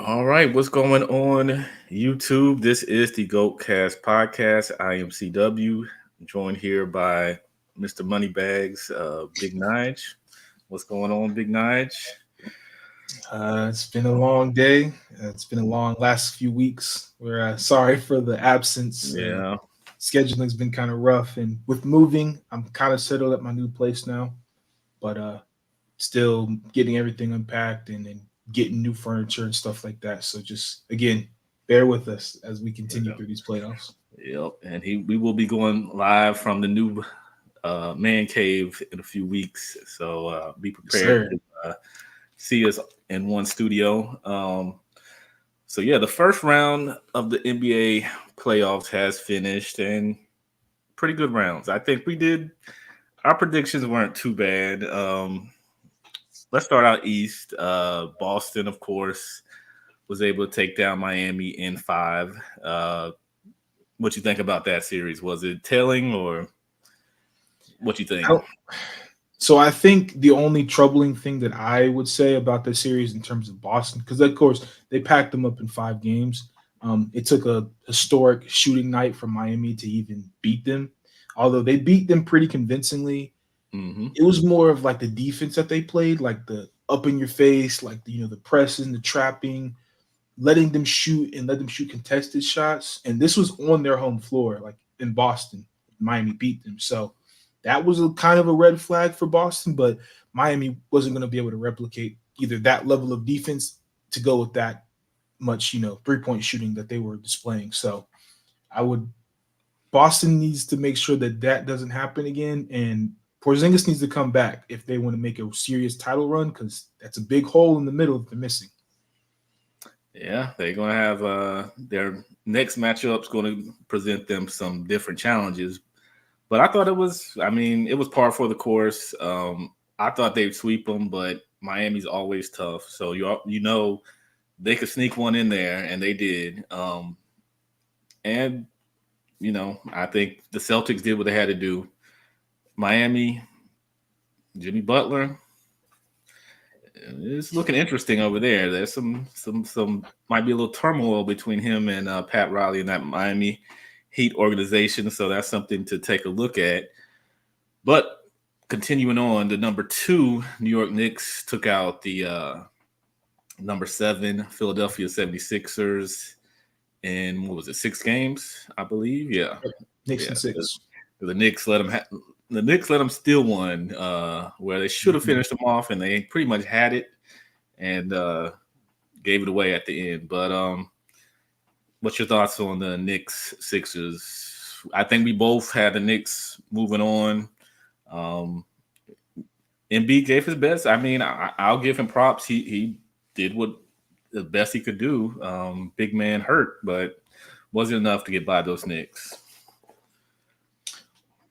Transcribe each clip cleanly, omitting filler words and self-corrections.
All right, what's going on YouTube? This is the GoatCast podcast. I am CW, joined here by Mr. Moneybags, BigNige. What's going on, BigNige? It's been a long day. It's been a long last few weeks. We're sorry for the absence. Yeah, Scheduling's been kind of rough, and with moving, I'm kind of settled at my new place now, but still getting everything unpacked and getting new furniture and stuff like that. So just again, bear with us as we continue yeah, through these playoffs. yep. And we will be going live from the new man cave in a few weeks. So be Yes, prepared sir. to see us in one studio. So yeah, the first round of the NBA playoffs has finished, and pretty good rounds. I think we did. Our predictions weren't too bad. Let's start out east. Boston, of course, was able to take down Miami in five. What you think about that series? Was it telling, or what you I think? don't, so I think the only troubling thing that I would say about the series in terms of Boston, because of course they packed them up in 5 games. It took a historic shooting night for Miami to even beat them. Although they beat them pretty convincingly, Hmm. it was more of like the defense that they played, like the up in your face, like the pressing, the trapping, letting them shoot and let them shoot contested shots. And this was on their home floor, like in Boston. Miami beat them. So that was a kind of a red flag for Boston, but Miami wasn't going to be able to replicate either that level of defense to go with that much, 3-point shooting that they were displaying. So I would Boston needs to make sure that that doesn't happen again, and Porzingis needs to come back if they want to make a serious title run because that's a big hole in the middle that they're missing. Yeah, they're gonna have their next matchup's going to present them some different challenges. But I thought it was. I mean, it was par for the course. I thought they'd sweep them, but Miami's always tough. So you know they could sneak one in there, and they did. And I think the Celtics did what they had to do. Miami, Jimmy Butler, it's looking interesting over there. There's some might be a little turmoil between him and Pat Riley in that Miami Heat organization. So that's something to take a look at. But continuing on, the number two New York Knicks took out the number seven Philadelphia 76ers in what was it, 6 games, I believe. Yeah, Knicks yeah. and six. The Knicks let them. The Knicks let them steal one where they should have Mhm. finished them off, and they pretty much had it and gave it away at the end. But what's your thoughts on the Knicks Sixers? I think we both had the Knicks moving on. Um, Embiid gave his best. I mean, I'll give him props. He did what the best he could do. Big man hurt, but wasn't enough to get by those Knicks.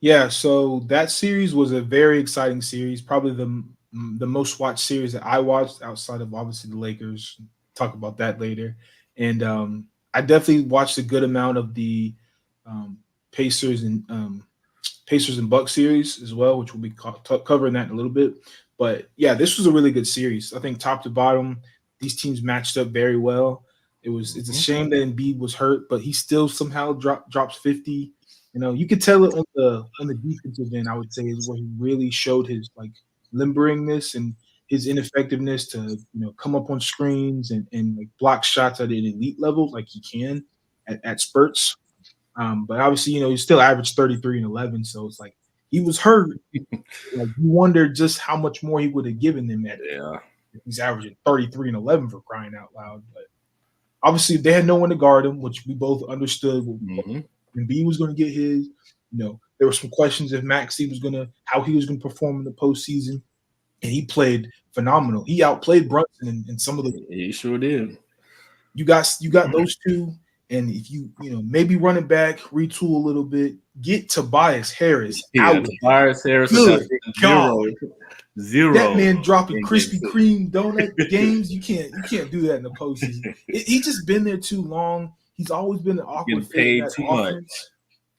Yeah, so that series was a very exciting series, probably the most watched series that I watched outside of obviously the Lakers. Talk about that later, and I definitely watched a good amount of the um, Pacers and Pacers and Bucks series as well, which we'll be covering that in a little bit. But yeah, this was a really good series. I think top to bottom, these teams matched up very well. It's a Mhm. shame that Embiid was hurt, but he still somehow drops 50. You could tell it on the defensive end. I would say is where he really showed his like limberingness and his ineffectiveness to come up on screens and like block shots at an elite level like he can at spurts. But obviously, he still averaged 33 and 11. So it's like he was hurt. Like you wonder just how much more he would have given them at Yeah. if he's averaging 33 and 11 for crying out loud. But obviously, they had no one to guard him, which we both understood. Hmm. When B was going to get his, there were some questions if Maxey was going to how he was going to perform in the postseason, and he played phenomenal. He outplayed Brunson in some of the He sure did. you got those two, and if maybe run it back, retool a little bit, get Tobias Harris Yeah, out. Tobias Harris was Good averaging God, zero that man dropping in game Krispy six. Kreme donut games. You can't do that in the postseason. He just been there too long. He's always been an awkward Getting fit in paid that too much. offense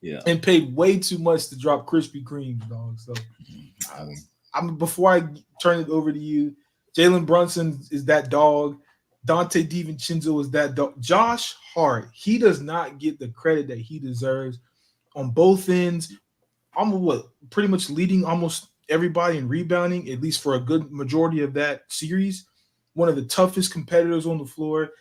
Yeah. and paid way too much to drop Krispy Kremes, dog. So Um, I'm before I turn it over to you, Jalen Brunson is that dog. Dante DiVincenzo was that. Josh Hart, he does not get the credit that he deserves on both ends. Almost pretty much leading almost everybody in rebounding, at least for a good majority of that series. One of the toughest competitors on the floor.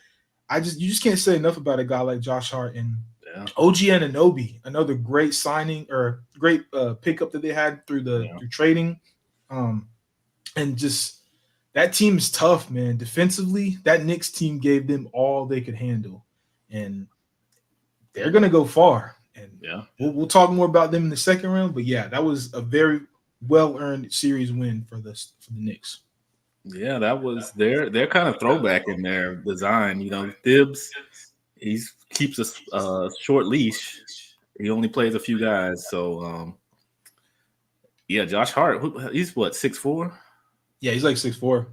You just can't say enough about a guy like Josh Hart and Yeah, OG Anunoby, another great signing or great pickup that they had yeah, through trading. Um, and just that team is tough, man. Defensively, that Knicks team gave them all they could handle, and they're gonna go far. And yeah, we'll talk more about them in the second round. But yeah, that was a very well earned series win for the Knicks. yeah. That was their kind of throwback in their design. Thibs, he's keeps a short leash. He only plays a few guys. So yeah, Josh Hart, he's what, 6'4"? Yeah, he's like 6'4".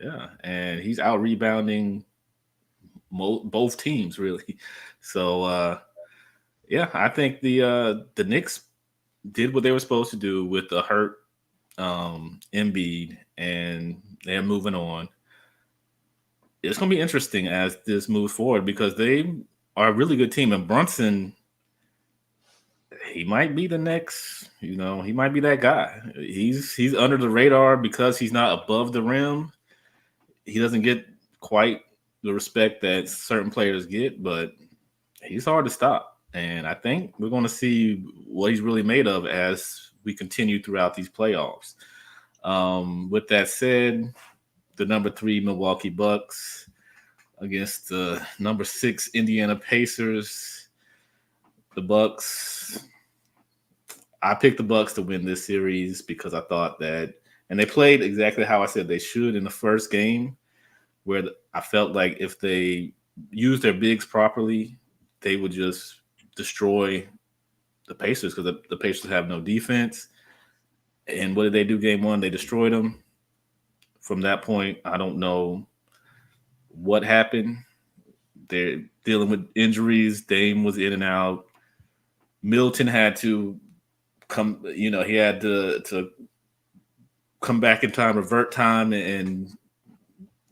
Yeah, and he's out rebounding both teams really. So yeah, I think the Knicks did what they were supposed to do with the hurt Embiid, and they're moving on. It's going to be interesting as this moves forward because they are a really good team, and Brunson, he might be the next. He might be that guy. He's under the radar because he's not above the rim. He doesn't get quite the respect that certain players get, but he's hard to stop. And I think we're going to see what he's really made of as we continue throughout these playoffs. With that said, the number 3 Milwaukee Bucks against the number 6 Indiana Pacers. The Bucks. I picked the Bucks to win this series because I thought that, and they played exactly how I said they should in the first game, where I felt like if they used their bigs properly, they would just destroy the Pacers because the Pacers have no defense. And what did they do game one? They destroyed them. From that point, I don't know what happened. They're dealing with injuries. Dame was in and out. Middleton had to come, he had to come back in time, revert time, and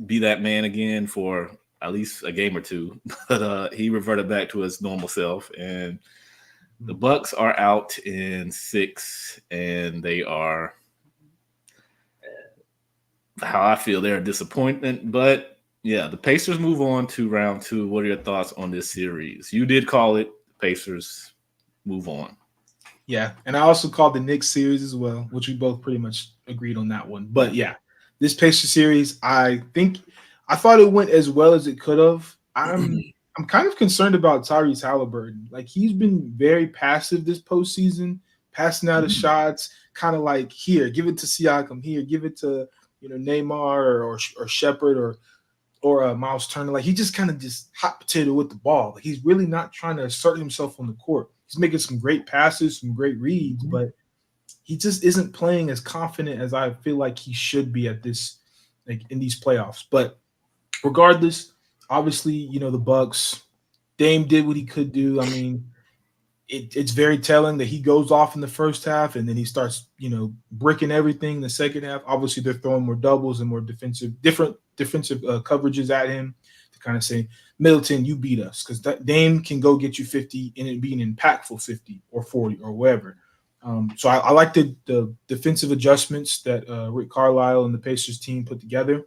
be that man again for at least a game or two. But he reverted back to his normal self. And the Bucks are out in 6, and they are, how I feel, they're a disappointment. But yeah, the Pacers move on to round 2. What are your thoughts on this series? You did call it. Pacers move on. Yeah, and I also called the Knicks series as well, which we both pretty much agreed on that one. But yeah, this Pacers series, I thought it went as well as it could have. I'm kind of concerned about Tyrese Halliburton. Like he's been very passive this postseason, passing out of shots, kind of like here, give it to Siakam, here, give it to Neymar or Shepard or Miles Turner. Like he just kind of just hot potato with the ball. Like he's really not trying to assert himself on the court. He's making some great passes, some great reads, but he just isn't playing as confident as I feel like he should be at this, like in these playoffs. But regardless, obviously, the Bucks, Dame did what he could do. I mean, it's very telling that he goes off in the first half and then he starts, bricking everything in the second half. Obviously, they're throwing more doubles and more different defensive coverages at him to kind of say, Middleton, you beat us, because Dame can go get you 50 and it be an impactful 50 or 40 or whatever. So I like the defensive adjustments that Rick Carlisle and the Pacers team put together.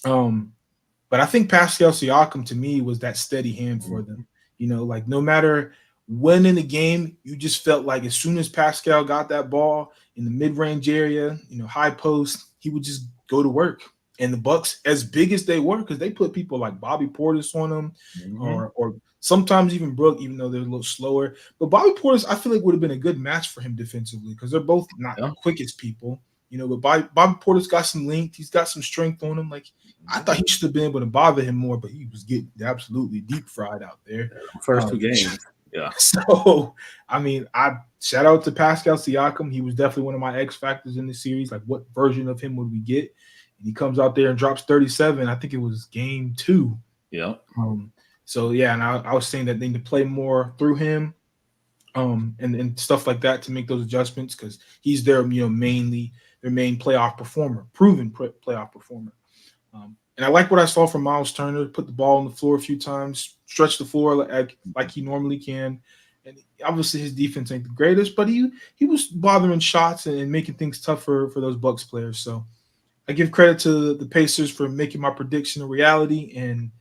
But I think Pascal Siakam to me was that steady hand for them. Like no matter when in the game, you just felt like as soon as Pascal got that ball in the mid-range area, high post, he would just go to work. And the Bucks, as big as they were, because they put people like Bobby Portis on them, or sometimes even Brook, even though they're a little slower. But Bobby Portis, I feel like would have been a good match for him defensively because they're both not the quickest people. But Bobby Portis got some length. He's got some strength on him. Like I thought he should have been able to bother him more, but he was getting absolutely deep fried out there. First 2 games. Yeah. So, I mean, I shout out to Pascal Siakam. He was definitely one of my X factors in the series. Like, what version of him would we get? And he comes out there and drops 37. I think it was game 2. Yeah. So, yeah, and I was saying that they need to play more through him and stuff like that to make those adjustments because he's their, their main playoff performer, proven playoff performer. And I like what I saw from Miles Turner. Put the ball on the floor a few times, stretch the floor like he normally can. And obviously his defense ain't the greatest, but he was bothering shots and making things tougher for those Bucks players. So I give credit to the Pacers for making my prediction a reality. And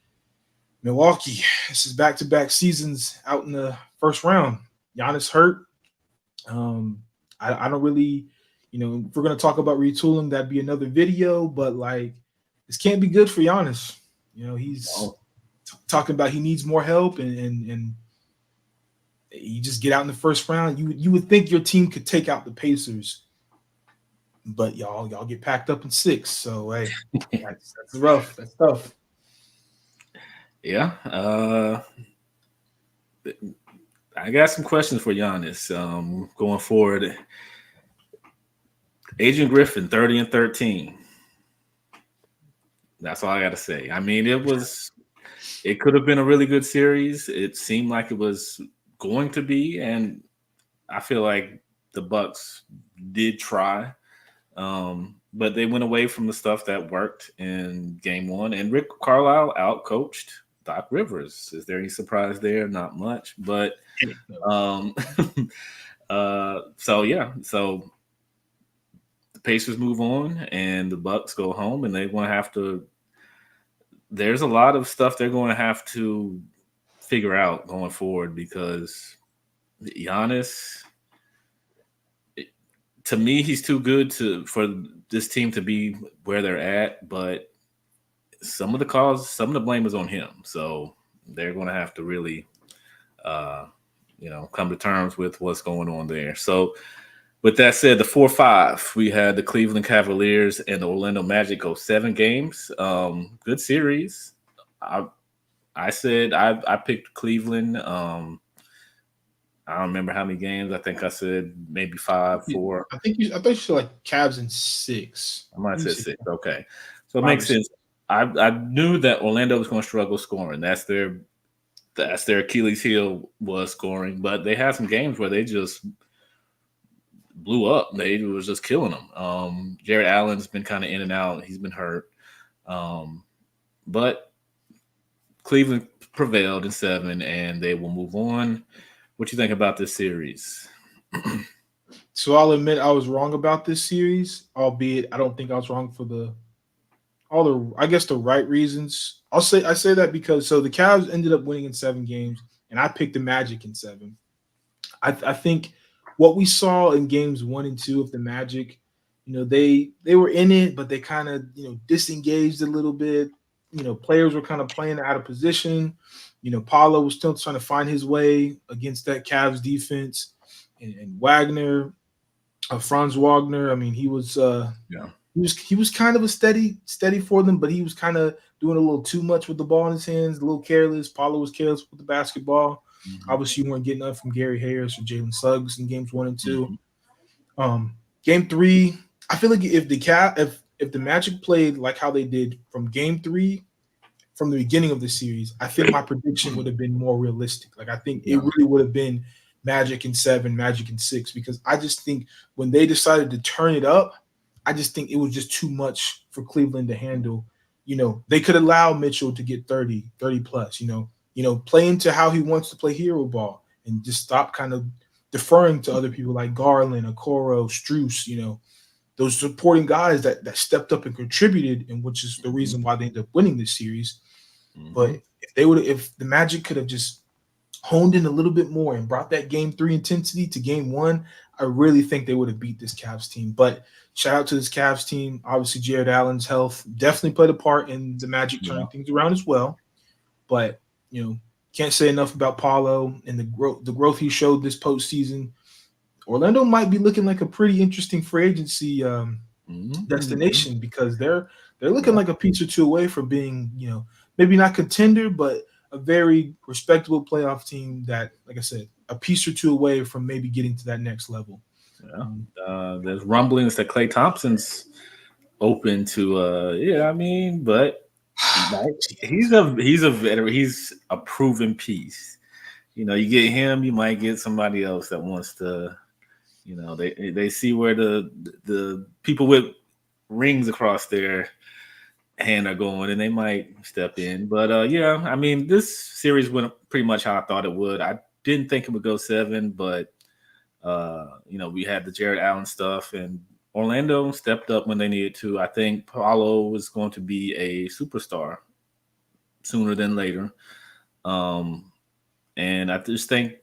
Milwaukee, this is back-to-back seasons out in the first round. Giannis hurt. Um, I don't really, if we're gonna talk about retooling, that'd be another video. But like, this can't be good for Giannis. He's Oh, talking about he needs more help, and you just get out in the first round. You would think your team could take out the Pacers, but y'all get packed up in 6. So hey, that's rough. That's tough. yeah. I got some questions for Giannis going forward. Adrian Griffin, 30-13. That's all I got to say. I mean, it could have been a really good series. It seemed like it was going to be, and I feel like the Bucks did try, but they went away from the stuff that worked in Game 1. And Rick Carlisle outcoached Doc Rivers. Is there any surprise there? Not much, but um, so the Pacers move on, and the Bucks go home, and they're going to have to. There's a lot of stuff they're going to have to figure out going forward because Giannis, to me, he's too good for this team to be where they're at. But some of the blame is on him. So they're going to have to really, come to terms with what's going on there. So with that said, the 4-5, we had the Cleveland Cavaliers and the Orlando Magic go 7 games. Good series. I said I picked Cleveland. I don't remember how many games. I think I said maybe 5, 4. I thought you said like Cavs in 6. I might have said 6. Okay, so it 5 or makes 6. sense. I knew that Orlando was going to struggle scoring. That's their Achilles heel was scoring. But they had some games where they just blew up. They was just killing them. Jared Allen's been kind of in and out. He's been hurt. But Cleveland prevailed in 7, and they will move on. What you think about this series? So I'll admit I was wrong about this series, albeit I don't think I was wrong for I guess the right reasons. I say that because the Cavs ended up winning in 7 games, and I picked the Magic in 7. I think what we saw in games 1 and 2 of the Magic, they were in it, but they kind of disengaged a little bit. Players were kind of playing out of position. Paulo was still trying to find his way against that Cavs defense, and Wagner, Franz Wagner. I mean, he was Yeah. he was kind of a steady for them, but he was kind of doing a little too much with the ball in his hands, a little careless. Paulo was careless with the basketball. Mm-hmm. Obviously, you weren't getting nothing from Gary Harris or Jalen Suggs in games 1 and 2. Mm-hmm. Game 3, I feel like if the Magic played like how they did from game 3, from the beginning of the series, I think my prediction would have been more realistic. Like I think it really would have been Magic in 7, Magic in 6, because I just think when they decided to turn it up, I just think it was just too much for Cleveland to handle. They could allow Mitchell to get 30 plus, play into how he wants to play hero ball and just stop kind of deferring to other people like Garland, Okoro, Strus, those supporting guys that stepped up and contributed, and which is the reason why they ended up winning this series. Mm-hmm. But if the Magic could have just honed in a little bit more and brought that game 3 intensity to game 1, I really think they would have beat this Cavs team. But shout out to this Cavs team. Obviously, Jared Allen's health definitely played a part in the Magic turning things around as well. But, can't say enough about Paulo and the growth he showed this postseason. Orlando might be looking like a pretty interesting free agency destination, because they're looking like a piece or two away from being, maybe not contender, but a very respectable playoff team that, like I said, a piece or two away from maybe getting to that next level. Yeah. There's rumblings that Klay Thompson's open to, but he's a veteran. He's a proven piece. You get him, you might get somebody else that wants to. They see where the people with rings across their hand are going, and they might step in. But yeah, I mean, this series went pretty much how I thought it would. I didn't think it would go seven, but we had the Jared Allen stuff, and Orlando stepped up when they needed to. I think Paulo was going to be a superstar sooner than later. Um, and I just think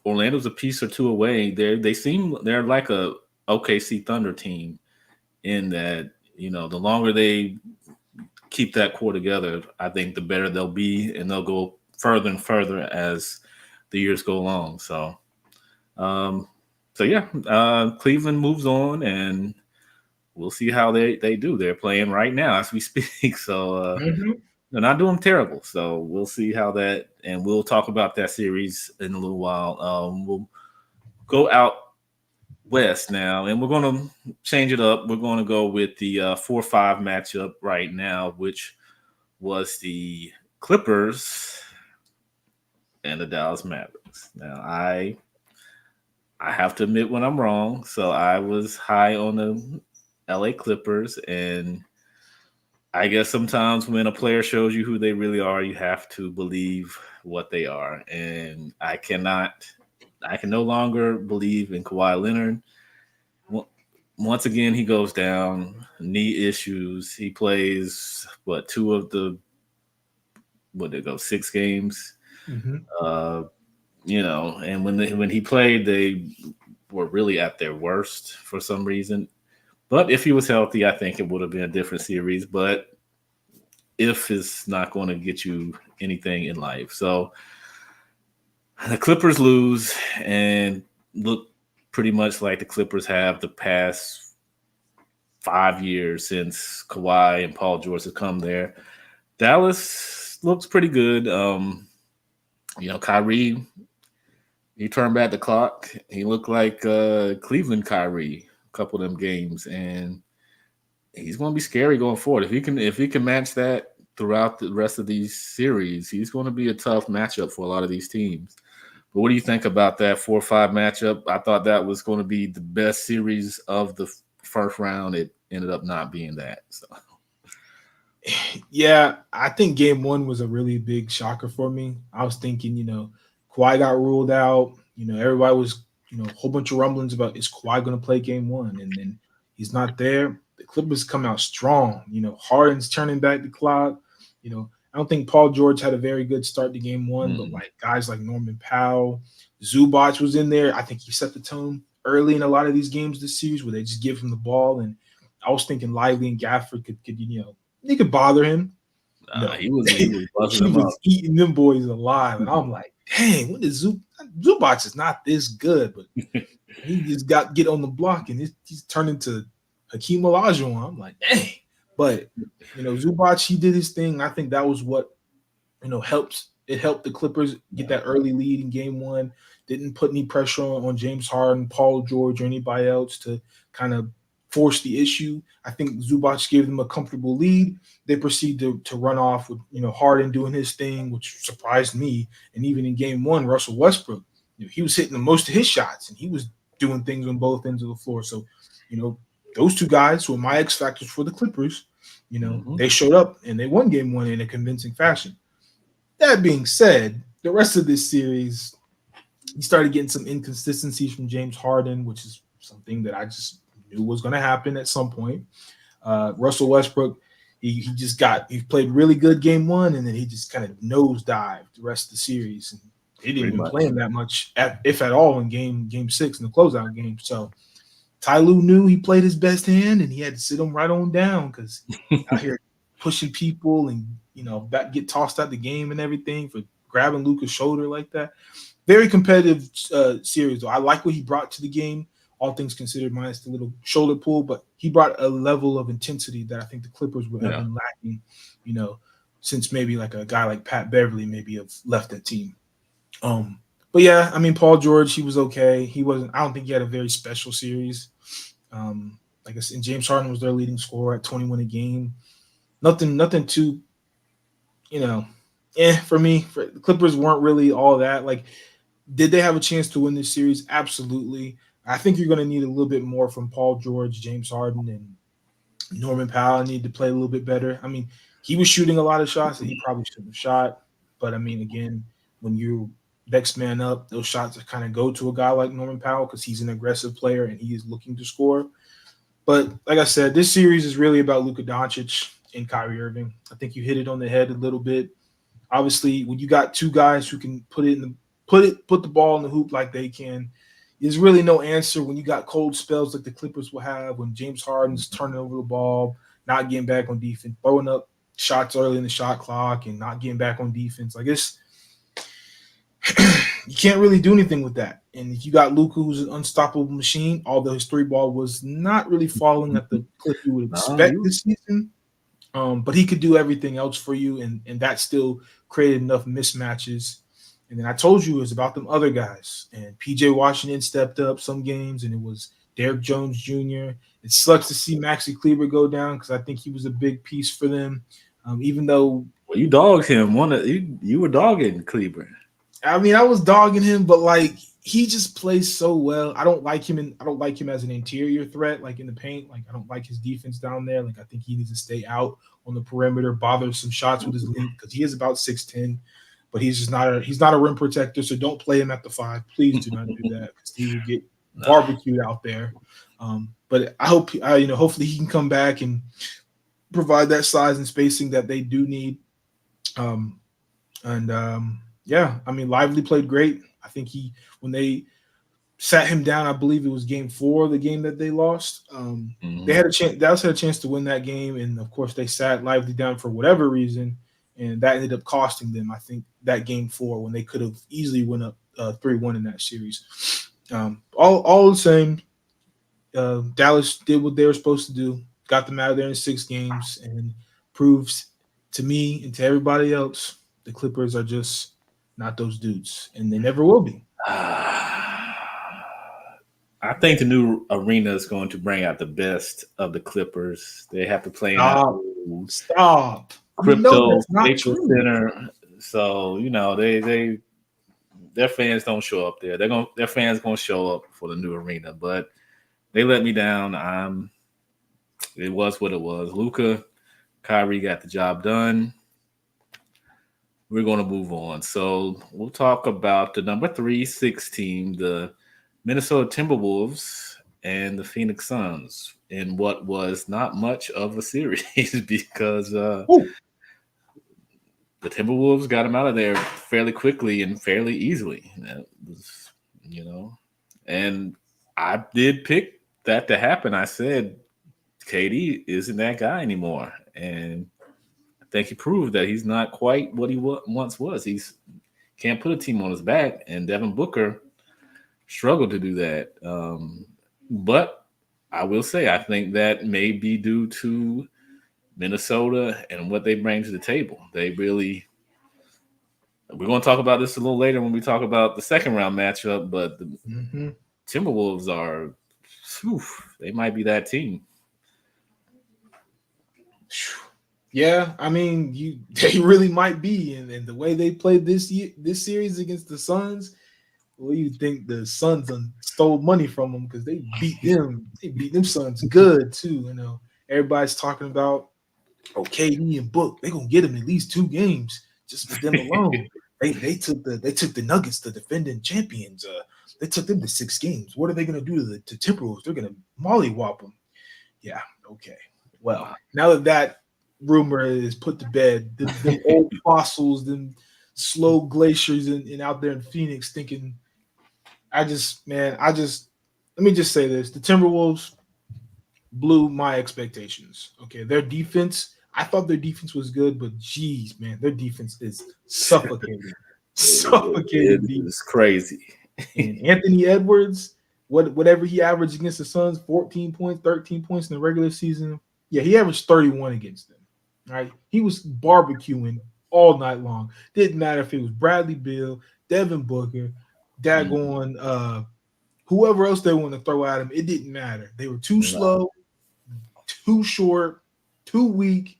Orlando's a piece or two away. They're like a OKC Thunder team in that the longer they keep that core together, I think the better they'll be, and they'll go further and further as the years go along. Um, so yeah, Cleveland moves on, and we'll see how they do. They're playing right now as we speak, so Mhm. they're not doing terrible. So we'll see how that, and we'll talk about that series in a little while. We'll go out west now, and we're going to change it up. We're going to go with the 4-5 matchup right now, which was the Clippers and the Dallas Mavericks. Now, I have to admit when I'm wrong. So I was high on the LA Clippers, and I guess sometimes when a player shows you who they really are, you have to believe what they are. And I can no longer believe in Kawhi Leonard. Once again, he goes down, knee issues. He plays two of the what they go 6 games. Mhm. Uh, and when he played, they were really at their worst for some reason. But if he was healthy, I think it would have been a different series. But if is not going to get you anything in life, so the Clippers lose and look pretty much like the Clippers have the past 5 years since Kawhi and Paul George have come there. Dallas looks pretty good. Kyrie, he turned back the clock. He looked like Cleveland Kyrie a couple of them games, and he's going to be scary going forward. If he can match that throughout the rest of these series, he's going to be a tough matchup for a lot of these teams. But what do you think about that 4-5 matchup? I thought that was going to be the best series of the first round. It ended up not being that. So Yeah, I think game one was a really big shocker for me. I was thinking, Kawhi got ruled out. Everybody was, a whole bunch of rumblings about is Kawhi going to play game one, and then he's not there. The Clippers come out strong. Harden's turning back the clock. I don't think Paul George had a very good start to game one, but mm, like guys like Norman Powell, Zubac was in there. I think he set the tone early in a lot of these games this series where they just give him the ball. And I was thinking Lively and Gafford could they could bother him. No, he was buzzing he them up. was eating them boys alive, and I'm like, dang, what is Zubac is not this good, but he just get on the block and he's turned into Hakeem Olajuwon. I'm like, dang, but Zubac he did his thing. I think that was what helps. It helped the Clippers get that early lead in game one. Didn't put any pressure on James Harden, Paul George, or anybody else to kind of force the issue. I think Zubac gave them a comfortable lead. They proceed to run off with Harden doing his thing, which surprised me. And even in game one, Russell Westbrook, he was hitting the most of his shots and he was doing things on both ends of the floor. So, those two guys who are my X factors for the Clippers, Hmm. they showed up and they won game one in a convincing fashion. That being said, the rest of this series, he started getting some inconsistencies from James Harden, which is something that I just knew was going to happen at some point. Russell Westbrook, he played really good game one, and then he just kind of nosedived the rest of the series. And he didn't Pretty even much. play him that much, if at all, in game six in the closeout game. So Ty Lue knew he played his best hand, and he had to sit him right on down because out here pushing people and that get tossed out the game and everything for grabbing Luka's shoulder like that. Very competitive series. Though. I like what he brought to the game, all things considered, minus the little shoulder pull. But he brought a level of intensity that I think the Clippers would have Yeah. been lacking, you know, since maybe like a guy like Pat Beverly maybe have left that team. Um, but yeah, I mean, Paul George, he was okay. He wasn't. I don't think he had a very special series. Like I said, and James Harden was their leading scorer at 21 a game. Nothing too, you know, for me. The Clippers weren't really all that. Like, did they have a chance to win this series? Absolutely. I think you're going to need a little bit more from Paul George, James Harden, and Norman Powell needed to play a little bit better. I mean, he was shooting a lot of shots that he probably shouldn't have shot. But I mean, again, when you next man up, those shots kind of go to a guy like Norman Powell because he's an aggressive player and he is looking to score. But like I said, this series is really about Luka Doncic and Kyrie Irving. I think you hit it on the head a little bit. Obviously, when you got two guys who can put the ball in the hoop like they can, there's really no answer when you got cold spells like the Clippers will have when James Harden's turning over the ball, not getting back on defense, throwing up shots early in the shot clock, and not getting back on defense. Like it's you can't really do anything with that. And if you got Luka, who's an unstoppable machine, although his three ball was not really falling at the clip you would No, expect this season, but he could do everything else for you, and that still created enough mismatches. And then I told you it was about them other guys. And PJ Washington stepped up some games, and it was Derrick Jones Jr. It sucks to see Maxi Kleber go down because I think he was a big piece for them. Even though well, you dogged him. You were dogging Cleveland. I mean I was dogging him, but like he just plays so well. I don't like him as an interior threat, like in the paint. Like I don't like his defense down there. Like I think he needs to stay out on the perimeter, bother some shots with his length because he is about 6'10", but he's not a rim protector. So don't play him at the 5. Please do not do that because he will get barbecued out there. But hopefully he can come back and provide that size and spacing that they do need. Um, and yeah, I mean Lively played great. I think when they sat him down, I believe it was game 4, the game that they lost. They had a chance. Dallas had a chance to win that game, and of course they sat Lively down for whatever reason, and that ended up costing them. I think that game 4 when they could have easily went up 3-1 in that series. All the same, Dallas did what they were supposed to do, got them out of there in 6 games, and proves to me and to everybody else the Clippers are just not those dudes, and they never will be. I think the new arena is going to bring out the best of the Clippers. They have to play in that Stop. old Stop. You know crypto that's not Staples true. Center. So they their fans don't show up there. Their fans gonna show up for the new arena, but they let me down. It was what it was. Luka, Kyrie got the job done. We're going to move on. So we'll talk about the number 3-6 team, the Minnesota Timberwolves and the Phoenix Suns, in what was not much of a series because the Timberwolves got them out of there fairly quickly and fairly easily. That was, and I did pick that to happen. I said KD isn't that guy anymore, and I think he proved that he's not quite what he once was. He's can't put a team on his back, and Devin Booker struggled to do that. But I will say, I think that may be due to Minnesota and what they bring to the table. They really. We're going to talk about this a little later when we talk about the second round matchup, but the Timberwolves are, they might be that team. Yeah, I mean, they really might be, and the way they played this series against the Suns, well, you think the Suns stole money from them because they beat them. They beat them Suns good too. Everybody's talking about KD and Book. They're gonna get them at least 2 games just for them alone. they took the Nuggets, the defending champions. They took them to 6 games. What are they gonna do to Timberwolves? They're gonna mollywop them. Yeah, okay. Well, now that rumor is put to bed, them old fossils, them slow glaciers in out there in Phoenix thinking, let me just say this. The Timberwolves blew my expectations. Okay. Their defense, I thought their defense was good, but geez, man, their defense is suffocating. Suffocating. It's crazy. And Anthony Edwards, whatever he averaged against the Suns, 14 points, 13 points in the regular season. Yeah, he averaged 31 against them. Right? He was barbecuing all night long. Didn't matter if it was Bradley Beal, Devin Booker, daggone whoever else they want to throw at him. It didn't matter. They were too slow, too short, too weak,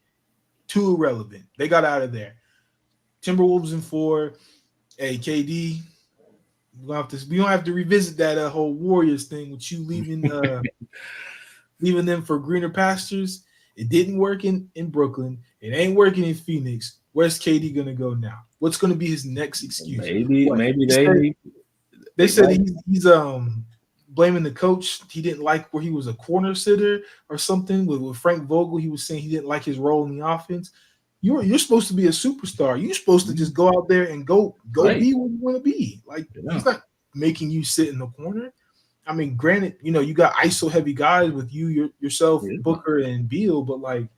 too irrelevant. They got out of there. Timberwolves in 4. Hey, KD, we don't have to revisit that whole Warriors thing with you leaving them for greener pastures. It didn't work in Brooklyn. It ain't working in Phoenix. Where's KD gonna go now? What's gonna be his next excuse? Maybe What maybe they said? They they said might. he's blaming the coach. He didn't like where he was a corner sitter or something with Frank Vogel. He was saying he didn't like his role in the offense. You're supposed to be a superstar. You're supposed to just go out there and go Right. be what you want to be. Like Yeah. he's not making you sit in the corner. I mean, granted, you got ISO heavy guys with yourself, Yeah. Booker and Beal, but like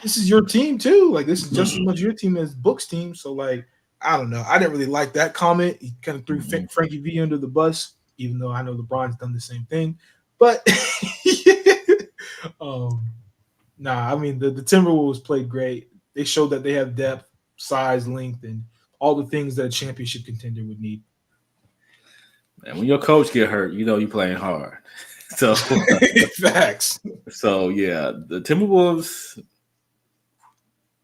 this is your team too. Like this is just as much your team as Book's team. So like I don't know. I didn't really like that comment. He kind of threw Mhm. Frankie V under the bus, even though I know LeBron's done the same thing. But um, nah, I mean the Timberwolves played great. They showed that they have depth, size, length, and all the things that a championship contender would need. And when your coach get hurt, you know you playing hard. So Facts. so yeah, the Timberwolves.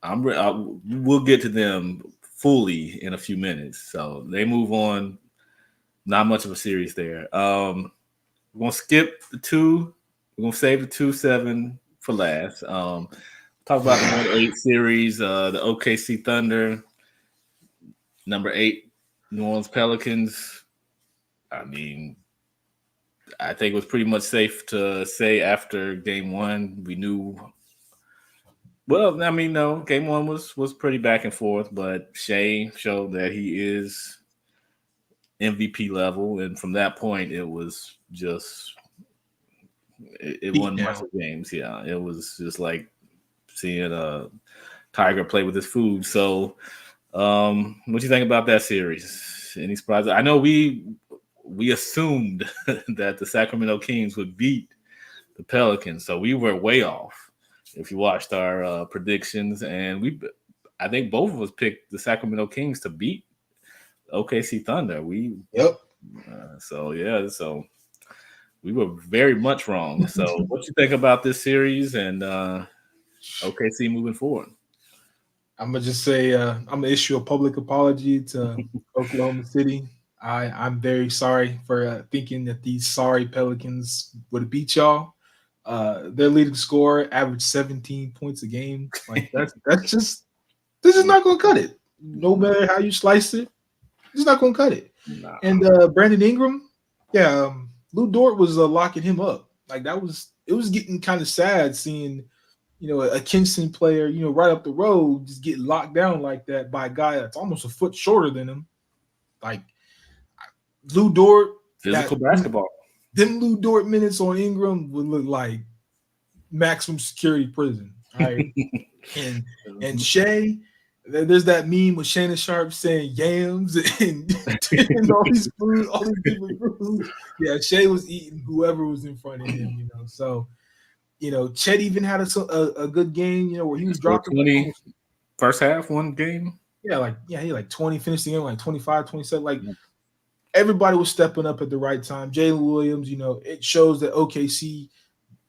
We'll get to them fully in a few minutes. So they move on. Not much of a series there. We're gonna skip the two. We're gonna save the 2-7 for last. Talk about the 1-8 series. The OKC Thunder, number 8, New Orleans Pelicans. I mean, I think it was pretty much safe to say after game one, we knew. Well, I mean, no, game one was pretty back and forth, but Shea showed that he is MVP level, and from that point, it was just it Beat wasn't much down. of games. Yeah, it was just like seeing a tiger play with his food. So, what do you think about that series? Any surprises? I know we assumed that the Sacramento Kings would beat the Pelicans, so we were way off. If you watched our predictions, and I think both of us picked the Sacramento Kings to beat OKC Thunder. Yep. So yeah, so we were very much wrong. So, what you think about this series and OKC moving forward? I'm gonna just say I'm gonna issue a public apology to Oklahoma City. I'm very sorry for thinking that these sorry Pelicans would beat y'all. Their leading scorer averaged 17 points a game. Like that's just this is not gonna cut it. No matter how you slice it, it's not gonna cut it. Nah. And Brandon Ingram, yeah, Lou Dort was locking him up. Like that was it was getting kind of sad seeing a Kingston player, right up the road, just get locked down like that by a guy that's almost a foot shorter than him. Like Lou Dort, that Physical basketball. them Lou Dort minutes on Ingram would look like maximum security prison. All right. And Shea, there's that meme with Shannon Sharp saying yams and all these different foods. Yeah, Shea was eating whoever was in front of him. So Chet even had a good game, where he was Scored dropping 20 almost, first half, one game. he like 20, finished the game like 25, 27. Like everybody was stepping up at the right time. Jalen Williams, it shows that OKC,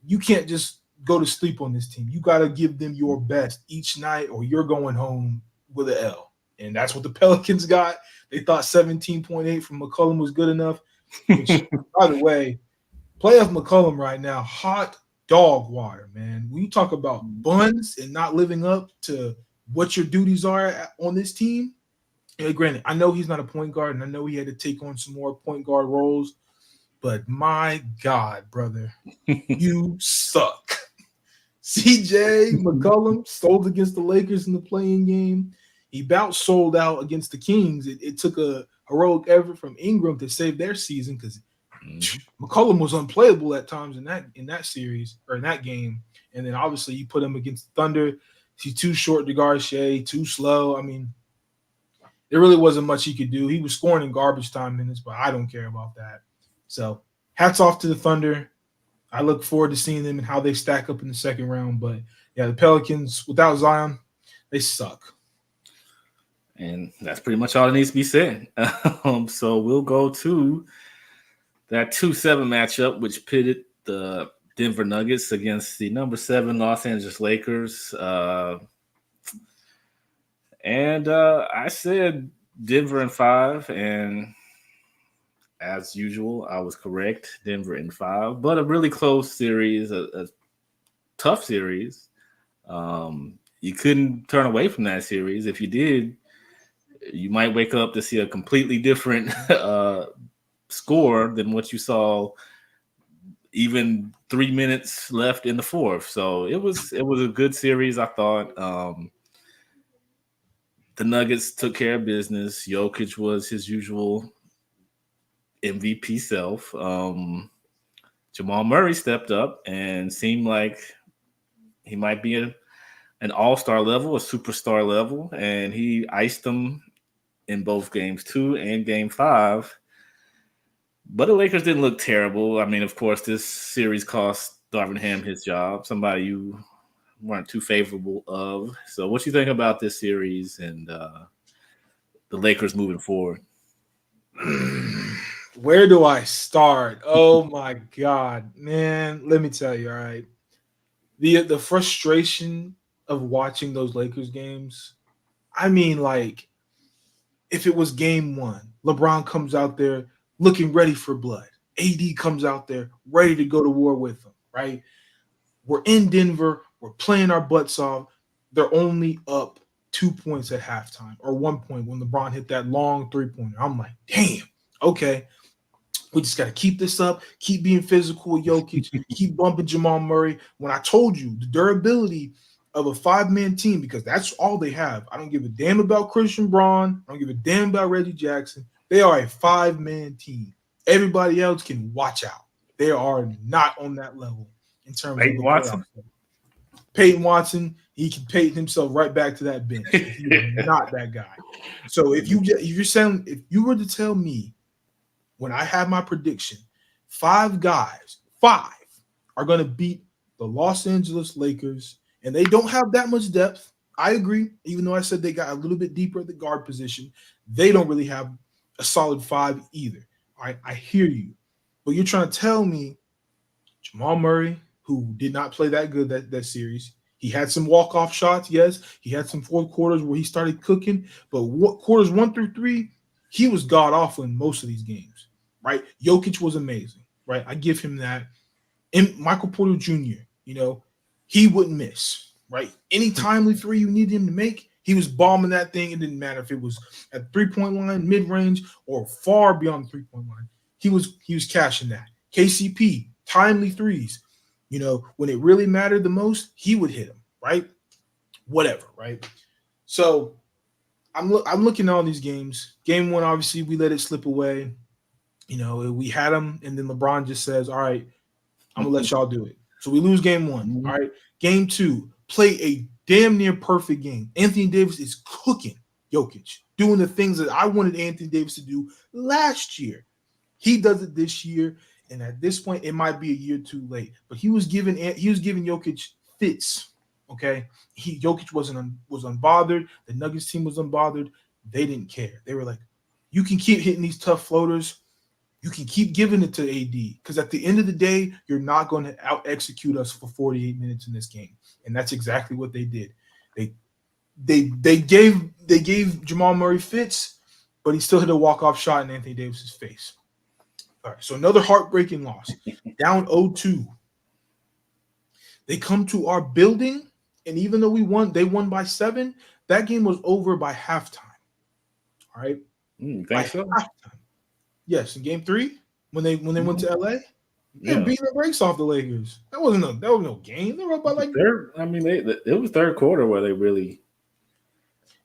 you can't just go to sleep on this team. You got to give them your best each night, or you're going home with an L. And that's what the Pelicans got. They thought 17.8 from McCollum was good enough. Which, by the way, playoff McCollum right now, hot dog water, man. When you talk about buns and not living up to what your duties are on this team, granted, I know he's not a point guard, and I know he had to take on some more point guard roles, but my God, brother, you suck. CJ McCollum sold against the Lakers in the playing game. He about sold out against the Kings. It took a heroic effort from Ingram to save their season because McCollum was unplayable at times in that series or in that game. And then obviously you put him against the Thunder. He's too short to guard Shea, too slow. I mean, there really wasn't much he could do. He was scoring in garbage time minutes, but I don't care about that. So hats off to the Thunder. I look forward to seeing them and how they stack up in the second round. But yeah, the Pelicans without Zion, they suck. And that's pretty much all that needs to be said. So we'll go to that 2-7 matchup, which pitted the Denver Nuggets against the number 7 Los Angeles Lakers. And I said Denver in 5, and as usual, I was correct. Denver in 5, but a really close series, a tough series. You couldn't turn away from that series. If you did, you might wake up to see a completely different score than what you saw even 3 minutes left in the fourth. So it was a good series, I thought. The Nuggets took care of business. Jokic was his usual MVP self. Jamal Murray stepped up and seemed like he might be an all-star level, a superstar level, and he iced them in both games 2 and game 5. But the Lakers didn't look terrible. I mean, of course, this series cost Darvin Ham his job, somebody you weren't too favorable of. So what you think about this series and the Lakers moving forward? Where do I start? Oh my god, man! Let me tell you. All right, the frustration of watching those Lakers games. I mean, like if it was game one, LeBron comes out there looking ready for blood. AD comes out there ready to go to war with them. Right? We're in Denver. We're playing our butts off. They're only up 2 points at halftime or 1 point when LeBron hit that long 3-pointer. I'm like, damn. Okay, we just got to keep this up, keep being physical with Jokic, keep bumping Jamal Murray. When I told you the durability of a five-man team, because that's all they have. I don't give a damn about Christian Braun. I don't give a damn about Reggie Jackson. They are a five-man team. Everybody else can watch out. They are not on that level in terms of Peyton the Watson? playoffs. Peyton Watson, he can Peyton himself right back to that bench. He's not that guy. So if you were to tell me when I have my prediction, five are going to beat the Los Angeles Lakers, and they don't have that much depth. I agree, even though I said they got a little bit deeper at the guard position, they don't really have a solid five either. All right, I hear you, but you're trying to tell me Jamal Murray, who did not play that good that series. He had some walk-off shots, yes. He had some fourth quarters where he started cooking, but quarters 1 through 3, he was god awful in most of these games, right? Jokic was amazing, right? I give him that. And Michael Porter Jr., he wouldn't miss, right? Any timely three you needed him to make, he was bombing that thing. It didn't matter if it was at the three-point line, mid-range, or far beyond the three-point line. He was cashing that. KCP, timely threes. When it really mattered the most, he would hit them, right? Whatever, right? So I'm looking at all these games. Game one, obviously, we let it slip away. We had them, and then LeBron just says, all right, I'm going to let y'all do it. So we lose game one, all right? Game two, play a damn near perfect game. Anthony Davis is cooking Jokic, doing the things that I wanted Anthony Davis to do last year. He does it this year. And at this point, it might be a year too late. But he was giving Jokic fits. Okay, Jokic was unbothered. The Nuggets team was unbothered. They didn't care. They were like, "You can keep hitting these tough floaters. You can keep giving it to AD because at the end of the day, you're not going to out execute us for 48 minutes in this game." And that's exactly what they did. They gave Jamal Murray fits, but he still hit a walk-off shot in Anthony Davis's face. All right, so another heartbreaking loss. Down 0-2. They come to our building, and even though they won by 7. That game was over by halftime. All right, by Think so? halftime. Yes, in game 3, when they went to LA, they're Yeah. beating the brakes off the Lakers. That was no game. They were up by like It was third quarter where they really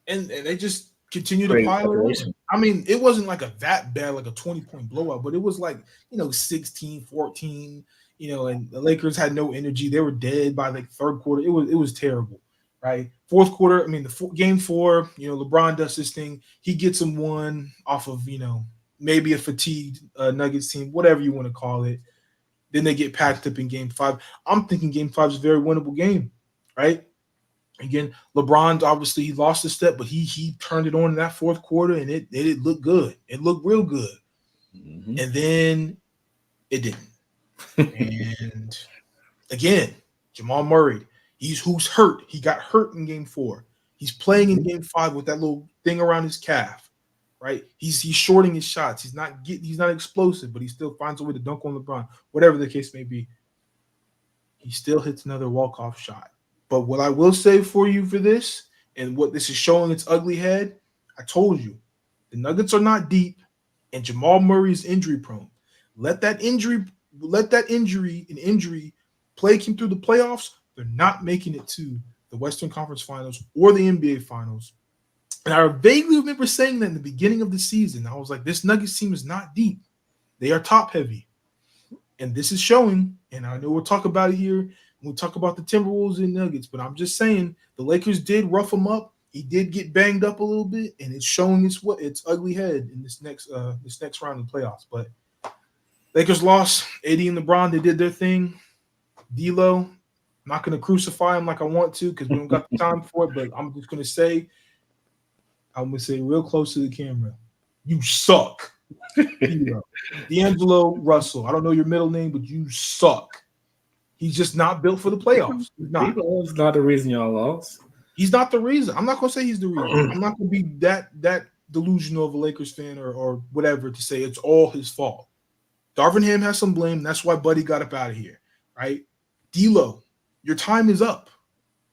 and they just continue to created pile it on. separation. I mean, it wasn't like that bad, like a 20-point blowout, but it was like, 16, 14, and the Lakers had no energy. They were dead by the third quarter. It was terrible, right? Fourth quarter, I mean, game 4, LeBron does this thing. He gets him one off of, maybe a fatigued Nuggets team, whatever you want to call it. Then they get patched up in game 5. I'm thinking game 5 is a very winnable game, right? Again, LeBron, obviously, he lost a step, but he turned it on in that fourth quarter, and it looked good. It looked real good. Mm-hmm. And then it didn't. And again, Jamal Murray, who's hurt. He got hurt in game 4. He's playing in game 5 with that little thing around his calf, right? He's shorting his shots. He's not explosive, but he still finds a way to dunk on LeBron, whatever the case may be. He still hits another walk-off shot. But what I will say for you for this, and what this is showing its ugly head, I told you, the Nuggets are not deep, and Jamal Murray is injury prone. Let that injury, injury plague him through the playoffs. They're not making it to the Western Conference Finals or the NBA Finals. And I vaguely remember saying that in the beginning of the season. I was like, this Nuggets team is not deep. They are top heavy. And this is showing, and I know we'll talk about it here when we talk about the Timberwolves and Nuggets, but I'm just saying the Lakers did rough him up. He did get banged up a little bit, and it's showing its ugly head in this next round of the playoffs. But Lakers lost. AD and LeBron, they did their thing. D'Lo, I'm not going to crucify him like I want to because we don't got the time for it, but I'm just going to say, real close to the camera, you suck. D'Angelo Russell. I don't know your middle name, but you suck. He's just not built for the playoffs. He's not. He's not the reason y'all lost. He's not the reason. I'm not going to say he's the reason. I'm not going to be that delusional of a Lakers fan or whatever to say it's all his fault. Darvin Ham has some blame. That's why Buddy got up out of here, right? D'Lo, your time is up.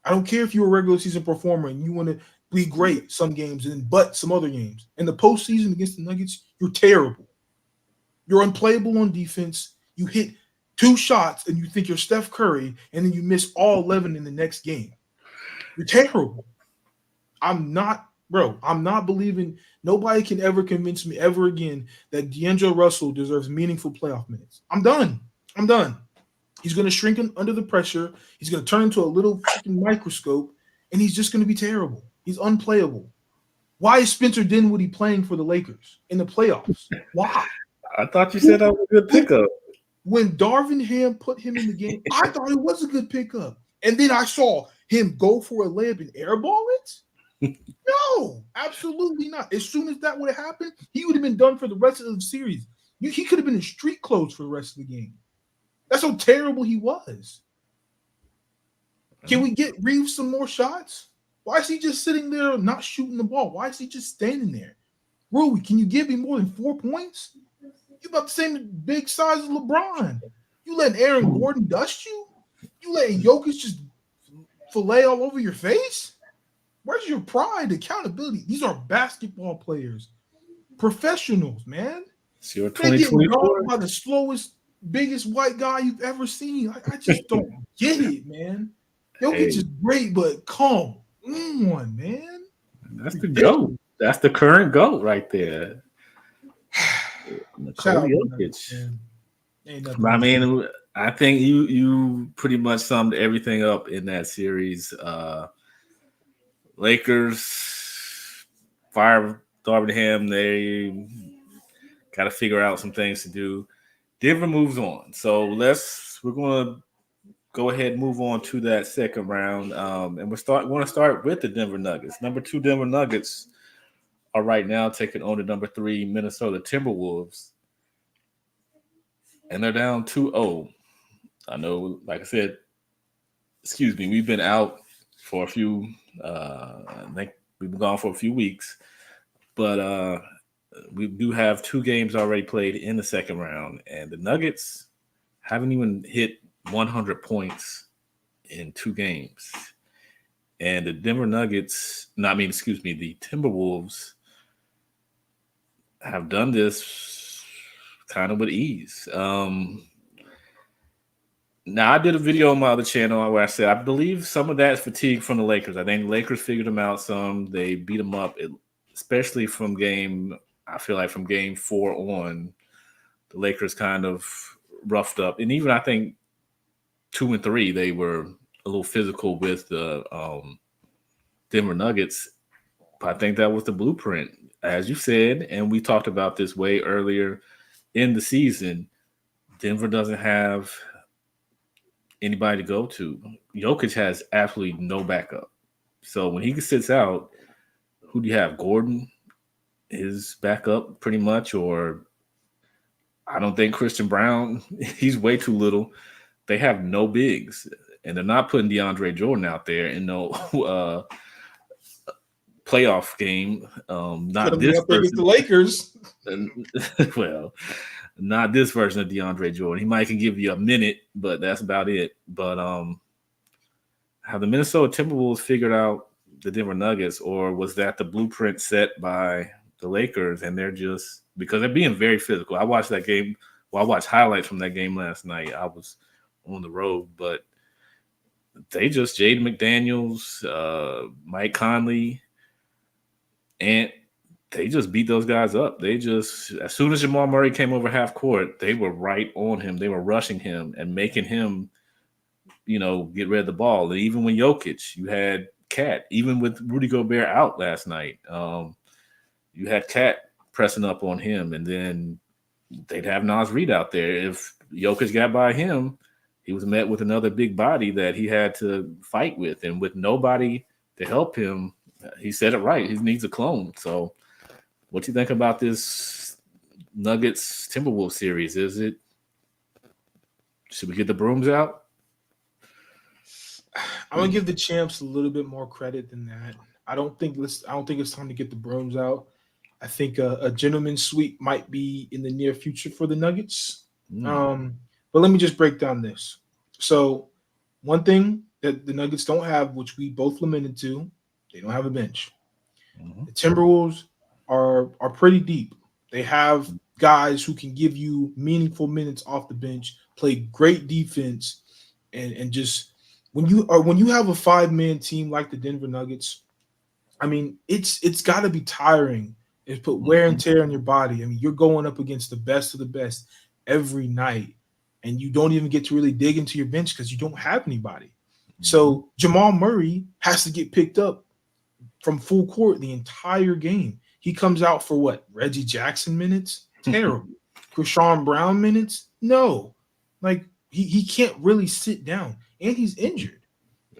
I don't care if you're a regular season performer and you want to be great some games but some other games. In the postseason against the Nuggets, you're terrible. You're unplayable on defense. You hit 2 shots and you think you're Steph Curry, and then you miss all 11 in the next game. You're terrible. I'm not believing. Nobody can ever convince me ever again that D'Angelo Russell deserves meaningful playoff minutes. I'm done. He's going to shrink under the pressure. He's going to turn into a little freaking microscope, and he's just going to be terrible. He's unplayable. Why is Spencer Dinwiddie playing for the Lakers in the playoffs? Why? I thought you said that was a good pickup. When Darvin Ham put him in the game, I thought it was a good pickup. And then I saw him go for a layup and airball it. No, absolutely not. As soon as that would have happened, he would have been done for the rest of the series. He could have been in street clothes for the rest of the game. That's how terrible he was. Can we get Reeves some more shots? Why is he just sitting there not shooting the ball? Why is he just standing there? Rui, can you give me more than 4 points? You about the same big size as LeBron. You letting Aaron Gordon dust you? You letting Jokic just fillet all over your face? Where's your pride, accountability? These are basketball players, professionals, man. It's your They're getting 2024 by the slowest, biggest white guy you've ever seen. I just don't get it, man. Jokic is great, but come on, man. That's the GOAT. That's the current GOAT right there. Shout out Jokic. I mean, I think you pretty much summed everything up in that series. Lakers fire Darvin Ham. They got to figure out some things to do. Denver moves on. So we're going to go ahead and move on to that second round. And want to start with the Denver Nuggets. Number 2 Denver Nuggets are right now taking on the number 3 Minnesota Timberwolves. And they're down 2-0. I know, like I said, we've been out for a few, I think we've been gone for a few weeks. But we do have 2 games already played in the second round. And the Nuggets haven't even hit 100 points in 2 games. And the the Timberwolves have done this kind of with ease. Now, I did a video on my other channel where I said I believe some of that is fatigue from the Lakers. I think the Lakers figured them out some. They beat them up, especially from game 4 on. The Lakers kind of roughed up. And even I think 2 and 3, they were a little physical with the Denver Nuggets. But I think that was the blueprint, as you said, and we talked about this way earlier in the season. Denver doesn't have anybody to go to. Jokic has absolutely no backup. So when he sits out, who do you have? Gordon, his backup pretty much, or I don't think Christian Brown, he's way too little. They have no bigs, and they're not putting DeAndre Jordan out there in no playoff game. Not this version. The Lakers. Well, not this version of DeAndre Jordan. He might can give you a minute, but that's about it. But have the Minnesota Timberwolves figured out the Denver Nuggets, or was that the blueprint set by the Lakers and they're just because they're being very physical? I watched that game. Well, I watched highlights from that game last night. I was on the road, but they just Jaden McDaniels, Mike Conley, and they just beat those guys up. They just as soon as Jamal Murray came over half court, they were right on him. They were rushing him and making him, get rid of the ball. And even when Jokic, you had Cat. Even with Rudy Gobert out last night, you had Cat pressing up on him, and then they'd have Nas Reed out there. If Jokic got by him, he was met with another big body that he had to fight with, and with nobody to help him, he said it right. He needs a clone. So, what do you think about this Nuggets Timberwolves series? Should we get the brooms out? I'm gonna give the champs a little bit more credit than that. I don't think it's time to get the brooms out. I think a gentleman's sweep might be in the near future for the Nuggets. But let me just break down this. So, one thing that the Nuggets don't have, which we both lamented to, they don't have a bench. The Timberwolves are pretty deep. They have guys who can give you meaningful minutes off the bench, play great defense, and just when you have a 5-man team like the Denver Nuggets, I mean, it's got to be tiring. It's put wear and tear on your body. I mean, you're going up against the best of the best every night, and you don't even get to really dig into your bench because you don't have anybody. So Jamal Murray has to get picked up from full court the entire game. He comes out for what? Reggie Jackson minutes? Terrible. Krishan Brown minutes? No. Like, he can't really sit down, and he's injured,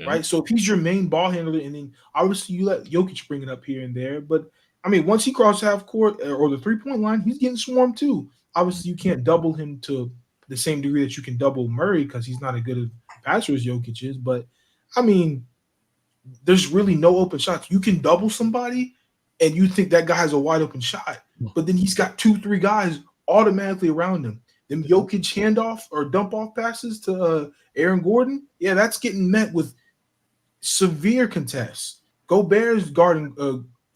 right? So if he's your main ball handler, and then obviously you let Jokic bring it up here and there, but I mean, once he crosses half court or the 3-point line, he's getting swarmed too. Obviously, you can't double him to the same degree that you can double Murray because he's not as good a passer as Jokic is. But I mean, there's really no open shots. You can double somebody, and you think that guy has a wide open shot, but then he's got 2-3 guys automatically around him. Them Jokic handoff or dump off passes to Aaron Gordon, yeah, that's getting met with severe contests. Gobert's guarding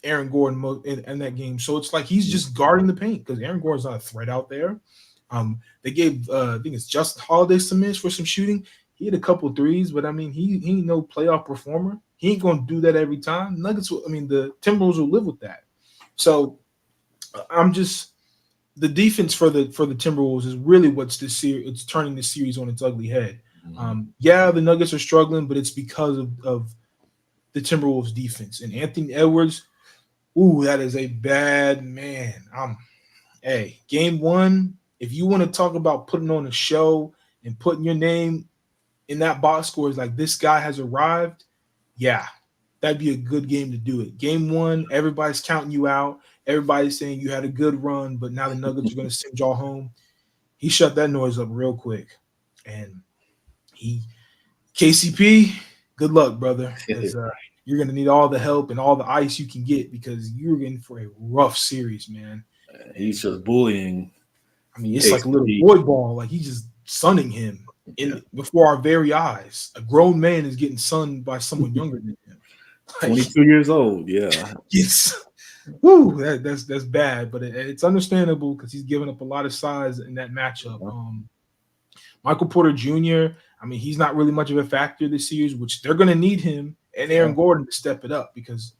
Aaron Gordon in that game, so it's like he's just guarding the paint because Aaron Gordon's not a threat out there. They gave I think it's Justin Holiday some minutes for some shooting. He had a couple of threes, but I mean he ain't no playoff performer. He ain't going to do that every time. The Timberwolves will live with that. So the defense for the Timberwolves is really what's this series. It's turning the series on its ugly head. Yeah, the Nuggets are struggling, but it's because of the Timberwolves defense and Anthony Edwards. Ooh, that is a bad man. Hey, game one, if you want to talk about putting on a show and putting your name in that box score is like this guy has arrived, yeah, that'd be a good game to do it. Game one, everybody's counting you out. Everybody's saying you had a good run, but now the Nuggets are going to send y'all home. He shut that noise up real quick. And KCP, good luck, brother. You're going to need all the help and all the ice you can get because you're in for a rough series, man. He's just bullying. I mean, it's like a little boy ball. Like he's just sunning him before our very eyes. A grown man is getting sunned by someone younger than him. 22 years old, yeah. Yes. Woo, that's bad, but it's understandable because he's giving up a lot of size in that matchup. Michael Porter Jr., I mean, he's not really much of a factor this series, which they're going to need him and Aaron Gordon to step it up because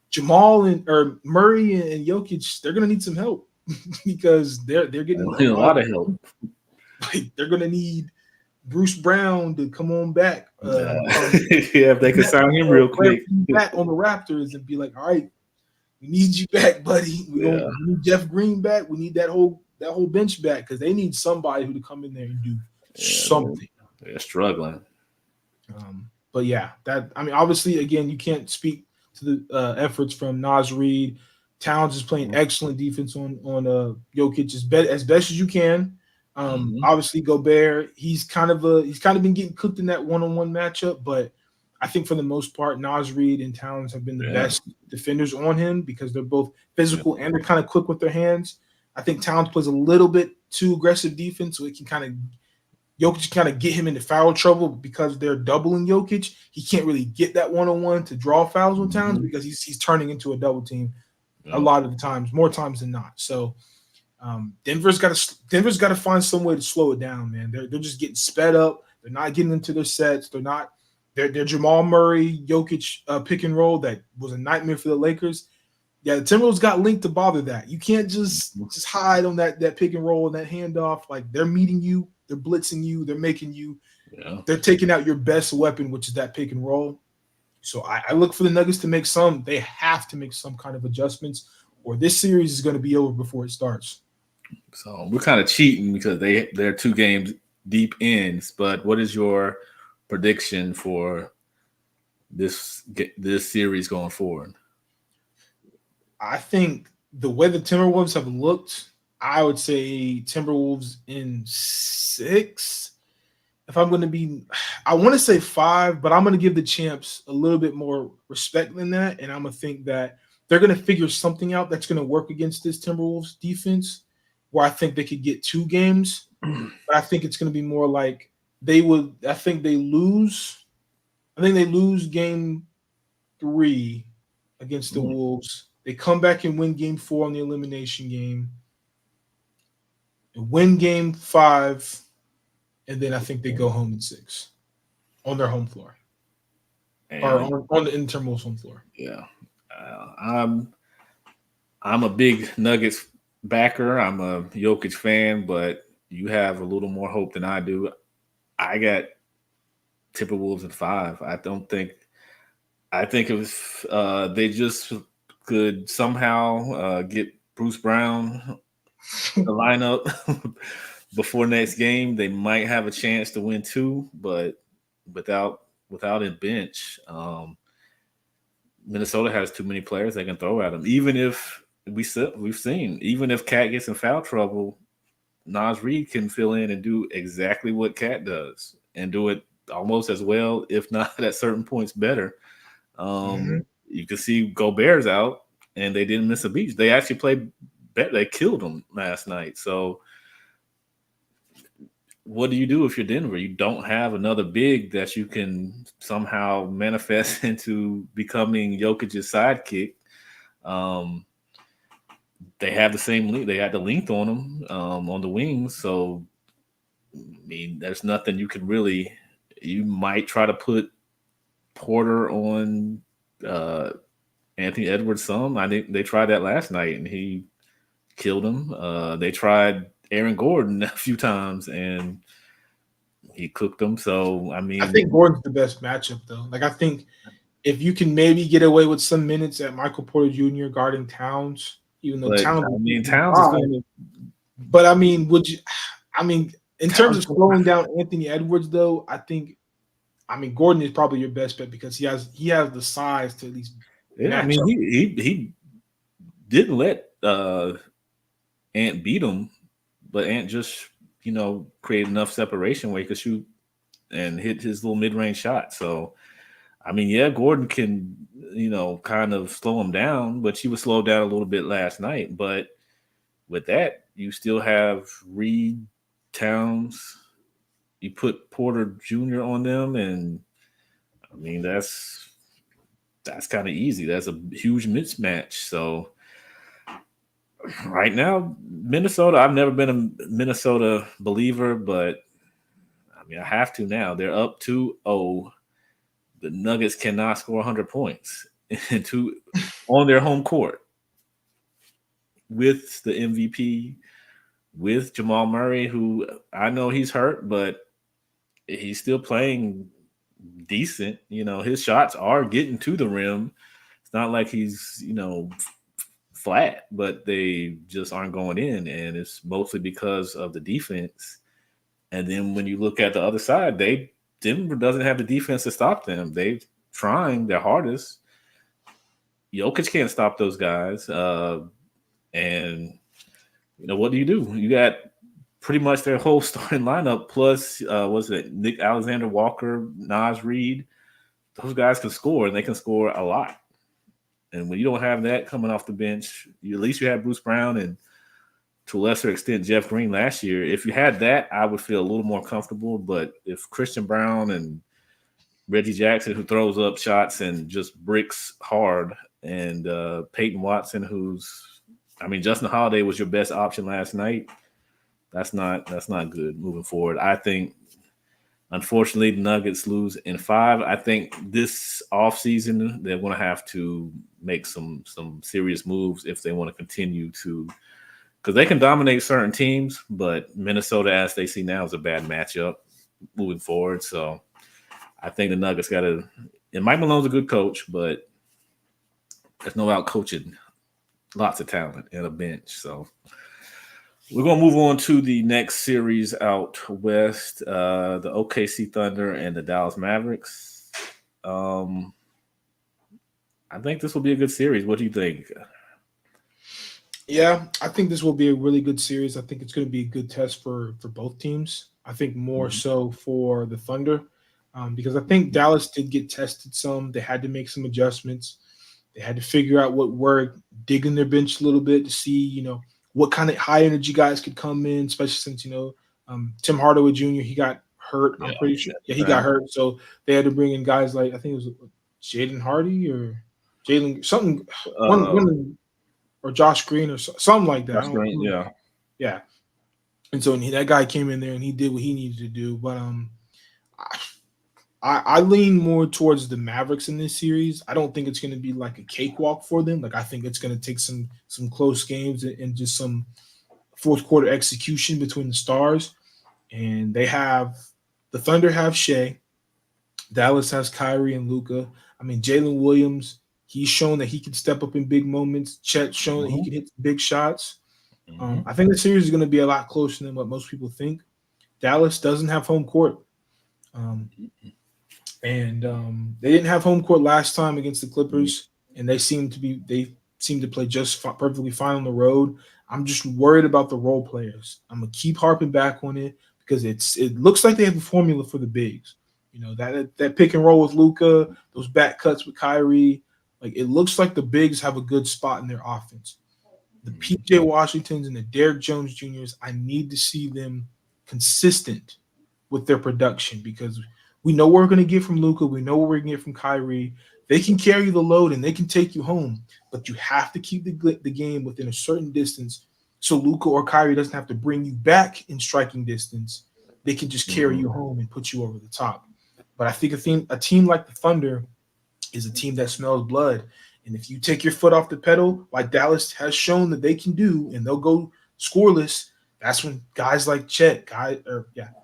Jamal or Murray and Jokic, they're going to need some help because they're getting a lot of help. Like, they're going to need Bruce Brown to come on back. If they could sign him real quick. Back on the Raptors and be like, all right, we need you back, buddy. We need Jeff Green back. We need that whole bench back because they need somebody who to come in there and do something. They're struggling. But yeah, obviously, again, you can't speak to the efforts from Nas Reed. Towns is playing excellent defense on Jokic as best as you can. Obviously, Gobert, he's kind of been getting cooked in that one-on-one matchup, but I think for the most part, Nas Reed and Towns have been the best defenders on him because they're both physical and they're kind of quick with their hands. I think Towns plays a little bit too aggressive defense, so it can kind of Jokic kind of get him into foul trouble because they're doubling Jokic. He can't really get that one-on-one to draw fouls with Towns Mhm. because he's turning into a double team a Yep. lot of the times, more times than not. So Denver's got to find some way to slow it down, man. They're just getting sped up. They're not getting into their sets. They're Jamal Murray, Jokic pick and roll that was a nightmare for the Lakers. Yeah, the Timberwolves got linked to bother that. You can't just hide on that pick and roll and that handoff. Like they're meeting you, they're blitzing you, Yeah. they're taking out your best weapon, which is that pick and roll. So I look for the Nuggets to make some. They have to make some kind of adjustments, or this series is going to be over before it starts. So we're kind of cheating because they're 2 games deep in. But what is your prediction for this series going forward? I think the way the Timberwolves have looked, I would say Timberwolves in 6. If I'm going to be, I want to say 5, but I'm going to give the champs a little bit more respect than that. And I'm going to think that they're going to figure something out that's going to work against this Timberwolves defense where I think they could get 2 games. But I think it's going to be more like I think they lose. I think they lose game 3 against the Mm. Wolves. They come back and win game 4 on the elimination game, and win game 5, and then I think they go home in 6 on their home floor or And on the Timberwolves home floor. yeah, uh, I'm I'm a big Nuggets backer. I'm a Jokic fan, but you have a little more hope than I do. I got Timberwolves in 5. I think it was they just could somehow get Bruce Brown the lineup before next game. They might have a chance to win 2, but without a bench, Minnesota has too many players they can throw at them. Even if we've seen, even if Cat gets in foul trouble, Nas Reed can fill in and do exactly what Cat does and do it almost as well, if not at certain points better. Mm-hmm. You can see Gobert's out, and they didn't miss a beat. They actually played better. They killed them last night. So, what do you do if you're Denver? You don't have another big that you can somehow manifest into becoming Jokic's sidekick. Um, they have the same length. They had the length on them on the wings. So, I mean, there's nothing you could really. You might try to put Porter on Anthony Edwards some. I think they tried that last night and he killed him. They tried Aaron Gordon a few times and he cooked them. So I I mean, think Gordon's the best matchup though. Like I think if you can maybe get away with some minutes at Michael Porter Jr. guarding Towns, even though but Towns I is mean usually Towns is fine. going to But I mean, would you? I mean, in terms Towns. of slowing down Anthony Edwards, though, I mean, Gordon is probably your best bet because he has the size to at least Yeah, I match mean up. he didn't let Ant beat him, but Ant just created enough separation where he could shoot and hit his little mid range shot. So I mean, yeah, Gordon can, kind of slow him down, but she was slowed down a little bit last night. But with that, you still have Reed, Towns. You put Porter Jr. on them, and I mean that's kind of easy. That's a huge mismatch. So right now, Minnesota. I've never been a Minnesota believer, but I mean I have to now. They're up 2-0. The Nuggets cannot score 100 points into on their home court with the MVP, with Jamal Murray, who I know he's hurt, but he's still playing decent. His shots are getting to the rim. It's not like he's, flat, but they just aren't going in. And it's mostly because of the defense. And then when you look at the other side, Denver doesn't have the defense to stop them. They're trying their hardest. Jokic can't stop those guys. And what do? You got pretty much their whole starting lineup plus was it Nick Alexander Walker, Nas Reed. Those guys can score and they can score a lot. And when you don't have that coming off the bench, at least you have Bruce Brown and to a lesser extent Jeff Green last year. If you had that, I would feel a little more comfortable. But if Christian Brown and Reggie Jackson, who throws up shots and just bricks hard, and Peyton Watson, I mean, Justin Holiday was your best option last night. That's not good moving forward. I think, unfortunately, the Nuggets lose in 5. I think this offseason they're going to have to make some serious moves if they want to continue to, because they can dominate certain teams, but Minnesota, as they see now, is a bad matchup moving forward. So I think the Nuggets got to. And Mike Malone's a good coach, but there's no out coaching lots of talent and a bench. So we're gonna move on to the next series out west, the OKC Thunder and the Dallas Mavericks. I think this will be a good series. What do you think? Yeah, I think this will be a really good series. I think it's going to be a good test for both teams. I think more Mhm. so for the Thunder, because I think Dallas did get tested some. They had to make some adjustments. They had to figure out what worked, dig in their bench a little bit to see, what kind of high energy guys could come in, especially since, Tim Hardaway Jr., he got hurt. Yeah, I'm pretty sure. Yeah, he that's got hurt. So they had to bring in guys like, I think it was Jaden Hardy or Jalen, something, uh, or Josh Green or something like that. I that's don't, great. Yeah. yeah. And so that guy came in there and he did what he needed to do. But I lean more towards the Mavericks in this series. I don't think it's going to be like a cakewalk for them. Like I think it's going to take some close games and just some fourth quarter execution between the stars. And the Thunder have Shea, Dallas has Kyrie and Luca. I mean Jalen Williams. He's shown that he can step up in big moments. Chet's shown that he Hmm. can hit big shots. Hmm. I think the series is going to be a lot closer than what most people think. Dallas doesn't have home court. Um, and they didn't have home court last time against the Clippers, and they seem to play just perfectly fine on the road. I'm just worried about the role players. I'm gonna keep harping back on it because it looks like they have a formula for the bigs. That pick and roll with Luca, those back cuts with Kyrie, like it looks like the bigs have a good spot in their offense. The PJ Washingtons and the Derrick Jones Juniors, I need to see them consistent with their production because we know what we're going to get from Luca. We know what we're going to get from Kyrie. They can carry the load and they can take you home, but you have to keep the game within a certain distance so Luca or Kyrie doesn't have to bring you back in striking distance. They can just carry Hmm. you home and put you over the top. But I think a team like the Thunder is a team that smells blood. And if you take your foot off the pedal, like Dallas has shown that they can do, and they'll go scoreless, that's when guys like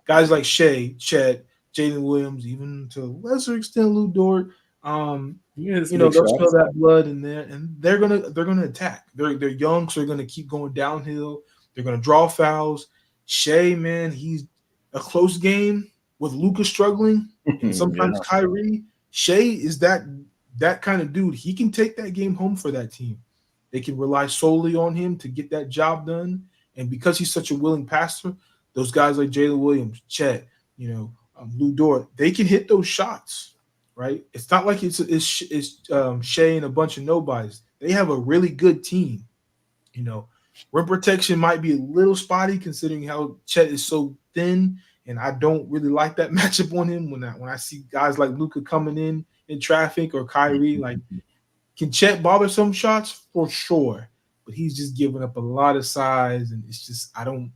guys like Shea, Chet, Jalen Williams, even to a lesser extent Lou Dort, um, Yeah, it's big they'll smell shots. that blood in there, and they're gonna attack. They're young, so they're gonna keep going downhill. They're gonna draw fouls. Shea, man, he's a close game with Luca struggling, and sometimes Yeah. Kyrie. Shea is that kind of dude. He can take that game home for that team. They can rely solely on him to get that job done. And because he's such a willing passer, those guys like Jalen Williams, Chet, Lou Dort, they can hit those shots, right? It's not like it's Shea and a bunch of nobodies. They have a really good team. You know, rim protection might be a little spotty considering how Chet is so thin, and I don't really like that matchup on him when I see guys like Luca coming in traffic or Kyrie. Like, can Chet bother some shots for sure, but he's just giving up a lot of size, and it's just I don't.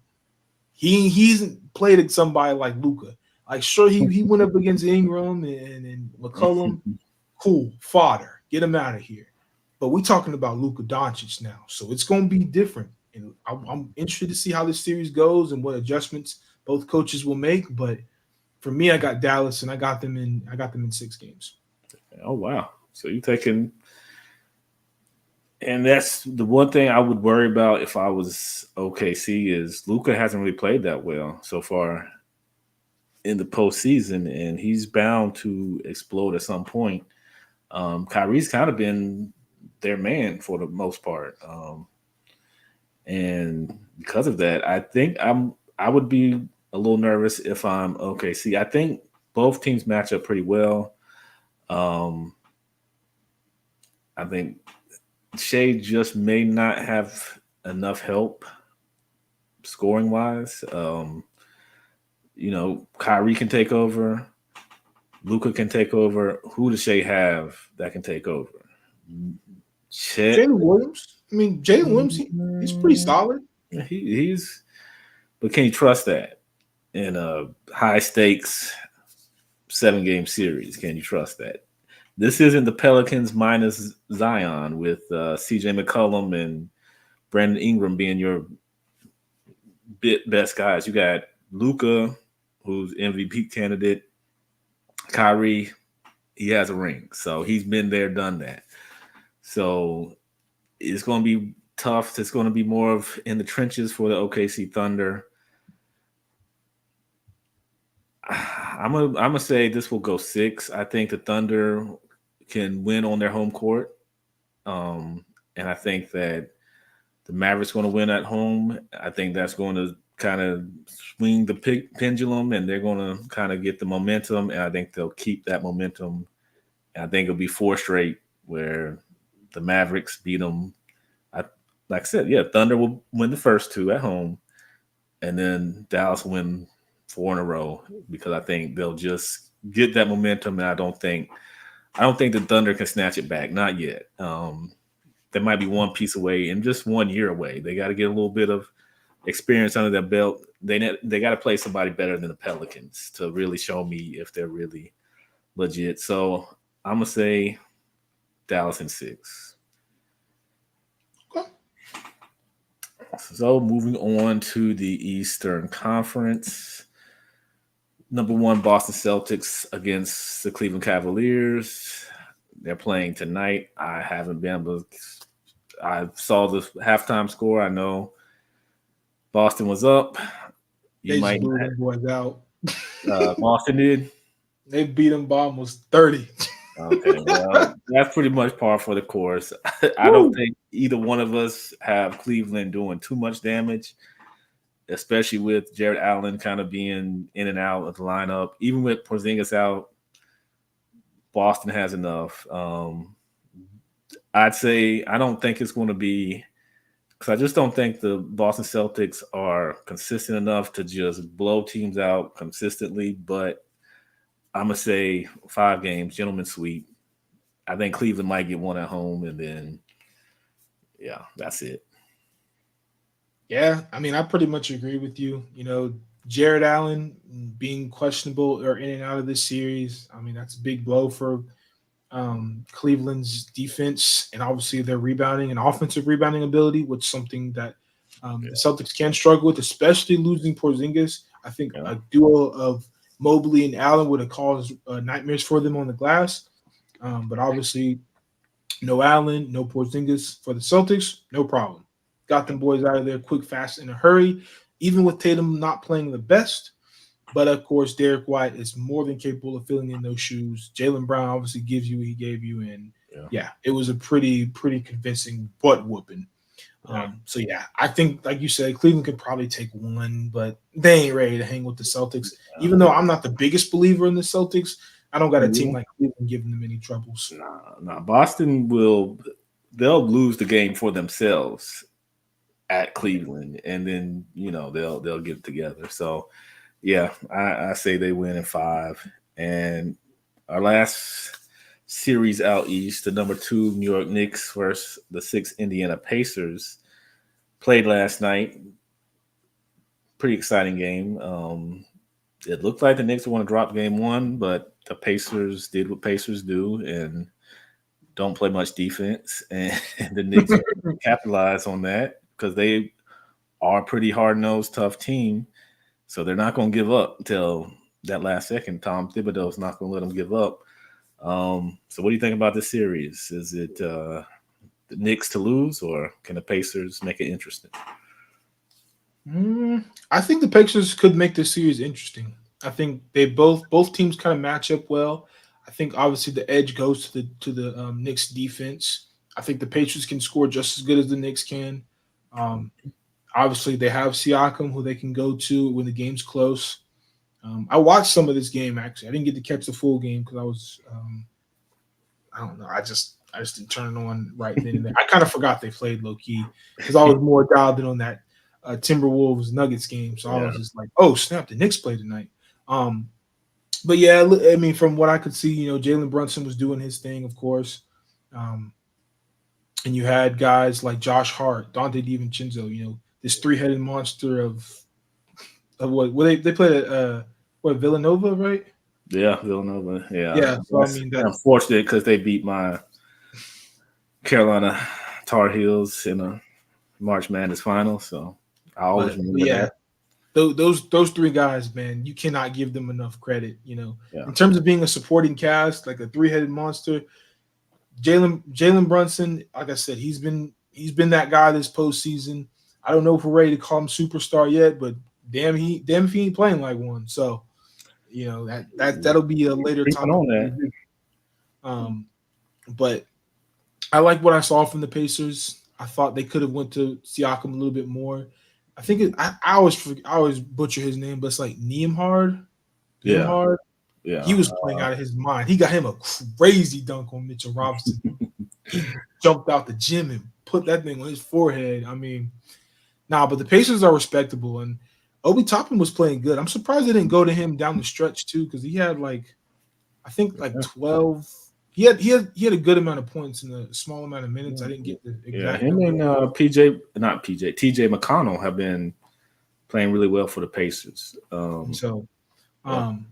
He's played at somebody like Luca. Like, sure, he went up against Ingram and McCollum. Cool, fodder. Get him out of here. But we're talking about Luka Doncic now, so it's going to be different. And I'm interested to see how this series goes and what adjustments both coaches will make. But for me, I got Dallas, and I got them in 6 games. Oh wow. So you taking, and that's the one thing I would worry about if I was OKC is Luca hasn't really played that well so far in the postseason, and he's bound to explode at some point. Kyrie's kind of been their man for the most part, and because of that, I would be a little nervous if I'm OKC. I think both teams match up pretty well. Um, I think Shea just may not have enough help scoring wise. Kyrie can take over. Luca can take over. Who does Shea have that can take over? Chet. Jalen Williams. I mean, Jalen Williams, he's pretty mm, solid. he's, but can you trust that in a high stakes 7 game series? Can you trust that? This isn't the Pelicans minus Zion with CJ McCollum and Brandon Ingram being your best guys. You got Luca, who's MVP candidate. Kyrie, he has a ring, so he's been there, done that. So it's going to be tough. It's going to be more of in the trenches for the OKC Thunder. I'm gonna say this will go 6. I think the Thunder can win on their home court, and I think that the Mavericks going to win at home. I think that's going to kind of swing the pendulum, and they're going to kind of get the momentum, and I think they'll keep that momentum. And I think it'll be 4 straight where the Mavericks beat them. Like I said, yeah, Thunder will win the first 2 at home, and then Dallas will win 4 in a row because I think they'll just get that momentum, and I don't think the Thunder can snatch it back. Not yet. They might be one piece away and just 1 year away. They got to get a little bit of experience under their belt. They got to play somebody better than the Pelicans to really show me if they're really legit. So I'm gonna say Dallas in 6. Okay. So moving on to the Eastern Conference. Number 1, Boston Celtics against the Cleveland Cavaliers. They're playing tonight. I haven't been able to. I saw the halftime score. I know Boston was up. They just blew them boys out. Boston did. They beat them by almost 30. Okay, well, that's pretty much par for the course. I don't think either one of us have Cleveland doing too much damage, especially with Jared Allen kind of being in and out of the lineup. Even with Porzingis out, Boston has enough. I'd say I don't think it's going to be because I just don't think the Boston Celtics are consistent enough to just blow teams out consistently. But I'm going to say 5 games, gentlemen sweep. I think Cleveland might get 1 at home, and then, yeah, that's it. Yeah, I mean, I pretty much agree with you. Jared Allen being questionable or in and out of this series, I mean, that's a big blow for Cleveland's defense and obviously their rebounding and offensive rebounding ability, which is something that the Celtics can struggle with, especially losing Porzingis. I think a duo of Mobley and Allen would have caused nightmares for them on the glass. But obviously, no Allen, no Porzingis for the Celtics, no problem. Got them boys out of there quick, fast, in a hurry, even with Tatum not playing the best. But, of course, Derek White is more than capable of filling in those shoes. Jaylen Brown obviously gives you what he gave you. And, yeah it was a pretty convincing butt whooping. So, yeah, I think, like you said, Cleveland could probably take 1, but they ain't ready to hang with the Celtics. Even though I'm not the biggest believer in the Celtics, I don't got a team like Cleveland giving them any troubles. Nah. Boston they'll lose the game for themselves at Cleveland, and then they'll get it together. So yeah, I say they win in 5. And our last series out east, the number 2 New York Knicks versus the 6 Indiana Pacers, played last night. Pretty exciting game. It looked like the Knicks were going to drop game 1, but the Pacers did what Pacers do and don't play much defense. And the Knicks capitalize on that because they are a pretty hard-nosed, tough team. So they're not going to give up until that last second. Tom Thibodeau's not going to let them give up. So what do you think about this series? Is it the Knicks to lose, or can the Pacers make it interesting? I think the Pacers could make this series interesting. I think they both teams kind of match up well. I think obviously the edge goes to the Knicks defense. I think the Pacers can score just as good as the Knicks can. Obviously they have Siakam, who they can go to when the game's close. I watched some of this game actually. I didn't get to catch the full game because I was I don't know. I just didn't turn it on right then and there. I kind of forgot they played low key because I was more dialed in on that Timberwolves Nuggets game. So I Yeah. was just like, oh snap, the Knicks play tonight. Um, but yeah, I mean, from what I could see, Jalen Brunson was doing his thing, of course. Um, and you had guys like Josh Hart, Dante DiVincenzo, this three-headed monster of what they played at what Villanova, right? Yeah, Villanova. Yeah, Yeah. So I that's mean that unfortunate because they beat my Carolina Tar Heels in a March Madness final. So I always but remember yeah, that. those three guys, man, you cannot give them enough credit. Yeah, In terms of being a supporting cast, like a three-headed monster, Jalen Brunson, like I said, he's been that guy this postseason. I don't know if we're ready to call him superstar yet, but damn if he ain't playing like one. So that'll be a later creeping topic on of that. review. Um, but I like what I saw from the Pacers. I thought they could have went to Siakam a little bit more. I think I always butcher his name, but it's like Yeah, Nembhard. He yeah, was playing out of his mind. He got him a crazy dunk on Mitchell Robinson. He jumped out the gym and put that thing on his forehead. I mean, but the Pacers are respectable, and Obi Toppin was playing good. I'm surprised they didn't go to him down the stretch too, because he had I think 12. He had a good amount of points in a small amount of minutes. I didn't get the yeah. exact Him number. and PJ, not PJ, TJ McConnell have been playing really well for the Pacers. So, Yeah, um,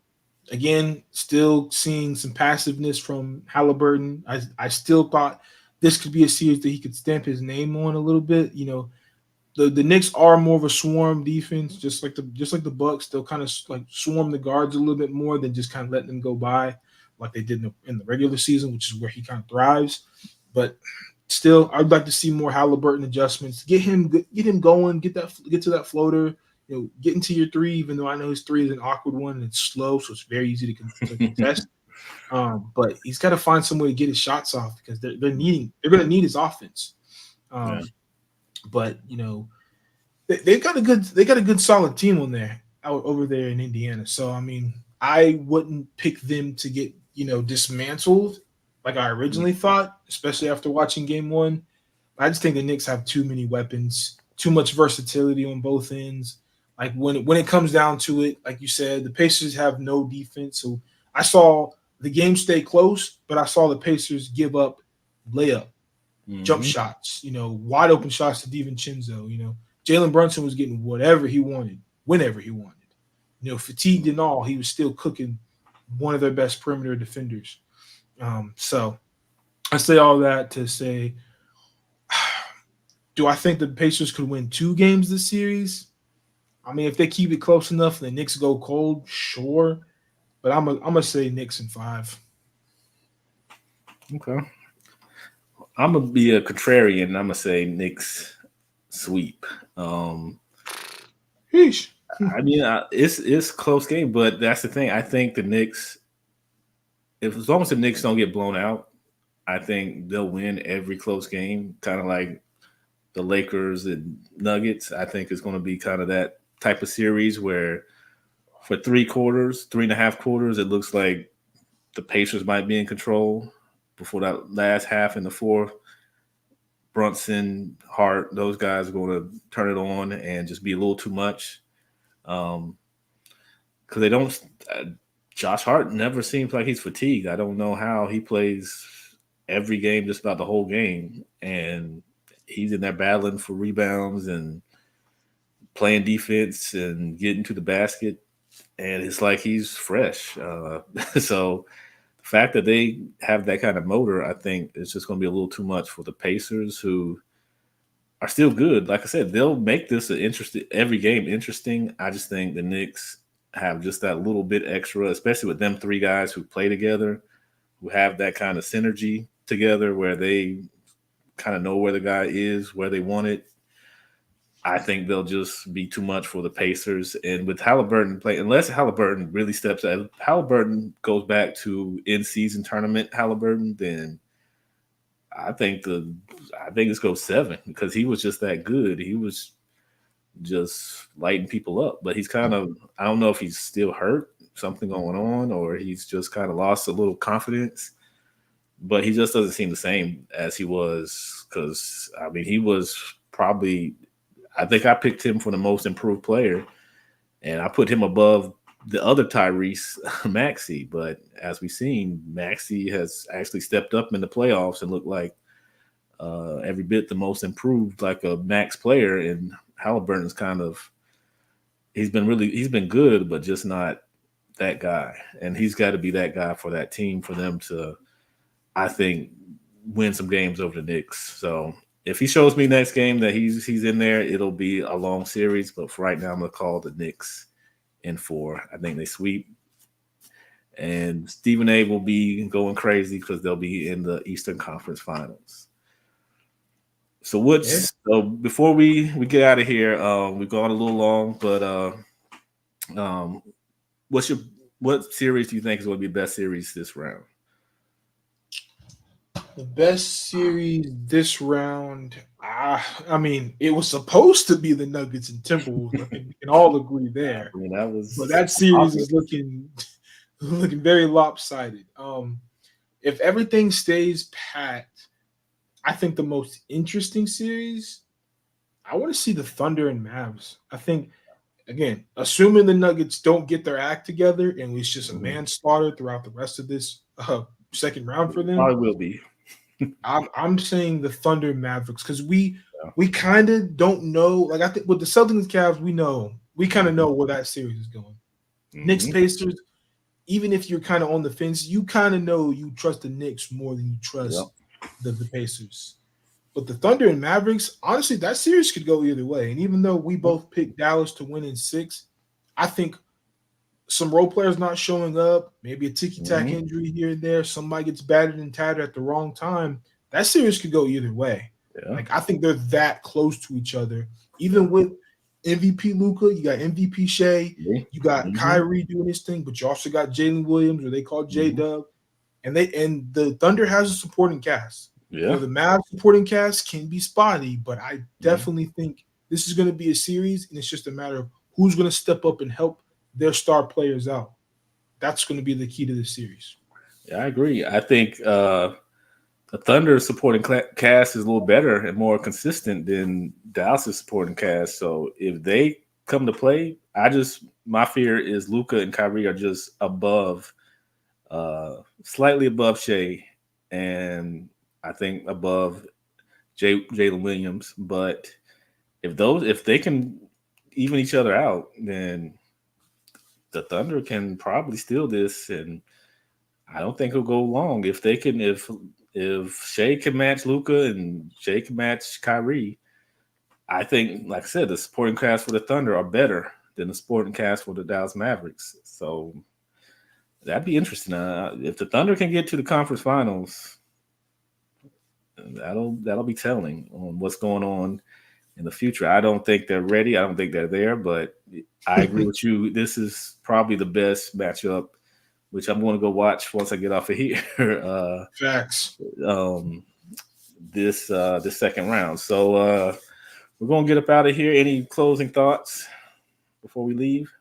again, still seeing some passiveness from Halliburton. I still thought this could be a series that he could stamp his name on a little bit. The Knicks are more of a swarm defense, just like the Bucks. They'll kind of like swarm the guards a little bit more than just kind of letting them go by, like they did in the regular season, which is where he kind of thrives. But still, I'd like to see more Halliburton adjustments. Get him going. Get to that floater. Get into your three. Even though I know his three is an awkward one and it's slow, so it's very easy to contest. But he's got to find some way to get his shots off because they're going to need his offense. yeah, But they got a good solid team on there out over there in Indiana. So I mean, I wouldn't pick them to get dismantled like I originally thought, especially after watching Game One. I just think the Knicks have too many weapons, too much versatility on both ends. Like when it comes down to it, like you said, the Pacers have no defense. So I saw the game stay close, but I saw the Pacers give up layup jump hmm shots, wide open shots to DiVincenzo. Jalen Brunson was getting whatever he wanted, whenever he wanted. Fatigued and all, he was still cooking one of their best perimeter defenders. So I say all that to say, do I think the Pacers could win 2 games this series? I mean, if they keep it close enough and the Knicks go cold, sure. But I'm gonna say Knicks in 5. okay. I'm gonna be a contrarian. I'm gonna say Knicks sweep. Yeesh. I mean, it's close game, but that's the thing. I think the Knicks, if as long as the Knicks don't get blown out, I think they'll win every close game. Kind of like the Lakers and Nuggets. I think it's going to be kind of that type of series where for 3 quarters, 3.5 quarters, it looks like the Pacers might be in control before that last half in the fourth. Brunson, Hart, those guys are going to turn it on and just be a little too much. Because they don't. Uh, Josh Hart never seems like he's fatigued. I don't know how he plays every game, just about the whole game, and he's in there battling for rebounds and playing defense and getting to the basket, and it's like he's fresh. So the fact that they have that kind of motor, I think, is just going to be a little too much for the Pacers, who are still good. Like I said, they'll make this an interesting every game interesting. I just think the Knicks have just that little bit extra, especially with them three guys who play together, who have that kind of synergy together where they kind of know where the guy is, where they want it. I think they'll just be too much for the Pacers. And with Halliburton play, unless Halliburton really steps out, if Halliburton goes back to in-season tournament Halliburton, then I think this goes 7 because he was just that good. He was just lighting people up. But he's kind of, I don't know if he's still hurt, something going on, or he's just kind of lost a little confidence. But he just doesn't seem the same as he was because, I mean, he was probably, I think I picked him for the most improved player, and I put him above the other Tyrese Maxey. But as we've seen, Maxey has actually stepped up in the playoffs and looked like every bit the most improved, like a max player. And Halliburton's kind of he's been good, but just not that guy. And he's got to be that guy for that team for them to, I think, win some games over the Knicks. So if he shows me next game that he's in there, it'll be a long series. But for right now, I'm gonna call the Knicks in 4. I think they sweep, and Stephen A. will be going crazy because they'll be in the Eastern Conference Finals. So Yeah. before we get out of here, we've gone a little long, but um, what series do you think is going to be the best series this round? The best series this round, I mean, it was supposed to be the Nuggets and Timberwolves. I think we can all agree I there. mean, that But was that series is looking very lopsided. If everything stays pat, I think the most interesting series, I want to see the Thunder and Mavs. I think again, assuming the Nuggets don't get their act together and it's just a manslaughter throughout the rest of this second round for them, probably will be. I'm saying the Thunder Mavericks because we Yeah. we kind of don't know. Like I think with the Celtics and Cavs, we kind of know where that series is going. Knicks Mm-hmm. Pacers, even if you're kind of on the fence, you kind of know you trust the Knicks more than you Yep. trust the Pacers. But the Thunder and Mavericks, honestly, that series could go either way. And even though we both picked Dallas to win in 6, I think some role players not showing up, maybe a ticky tack Mm-hmm. injury here and there, somebody gets battered and tattered at the wrong time. That series could go either way. Yeah. Like I think they're that close to each other. Even with MVP Luca, you got MVP Shea, you got Mm-hmm. Kyrie doing his thing, but you also got Jalen Williams, or they call J Mm-hmm. Dub, and the Thunder has a supporting cast. Yeah. The Mavs supporting cast can be spotty, but I Mm-hmm. definitely think this is going to be a series, and it's just a matter of who's going to step up and help their star players out. That's going to be the key to this series. Yeah, I agree. I think the Thunder supporting cast is a little better and more consistent than Dallas' supporting cast. So if they come to play, my fear is Luca and Kyrie are just above, slightly above Shea, and I think above Jalen Williams. But if they can even each other out, then the Thunder can probably steal this, and I don't think it'll go long if they can. If Shea can match Luca and Shea can match Kyrie, I think, like I said, the supporting cast for the Thunder are better than the supporting cast for the Dallas Mavericks. So that'd be interesting. If the Thunder can get to the conference finals, that'll be telling on what's going on in the future. I don't think they're ready. I don't think they're there, but I agree with you. This is probably the best matchup, which I'm going to go watch once I get off of here. Facts. Um, this second round. So we're gonna get up out of here. Any closing thoughts before we leave?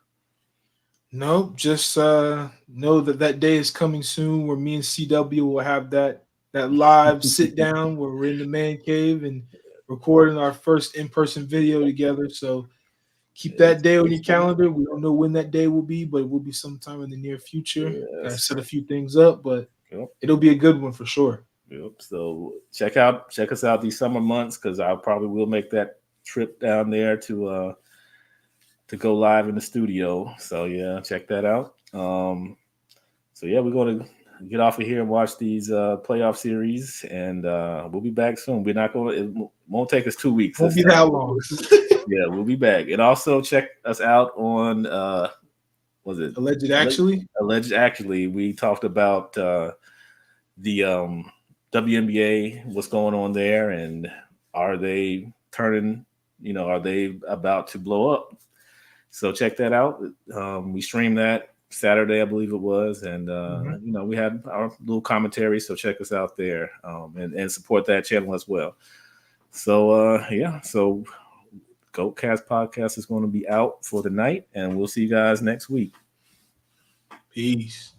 No, just know that day is coming soon where me and CW will have that live sit down where we're in the man cave and recording our first in-person video together. So keep that Yes, day on your yes, calendar. We don't know when that day will be, but it will be sometime in the near future. Got to yes. set a few things up, but Yep, it'll be a good one for sure. yep. So check us out these summer months because I probably will make that trip down there to go live in the studio. So yeah, check that out. So yeah, we're going to get off of here and watch these playoff series, and we'll be back soon. We're not going. It won't take us 2 weeks. Won't be that long. Yeah, we'll be back, and also check us out on was it Alleged, actually. alleged? Actually, we talked about the WNBA, what's going on there, and are they turning? Are they about to blow up? So check that out. We streamed that Saturday, I believe it was, and Mhm. we had our little commentary. So check us out there and support that channel as well. So yeah, so GoatCast podcast is going to be out for the night, and we'll see you guys next week. Peace.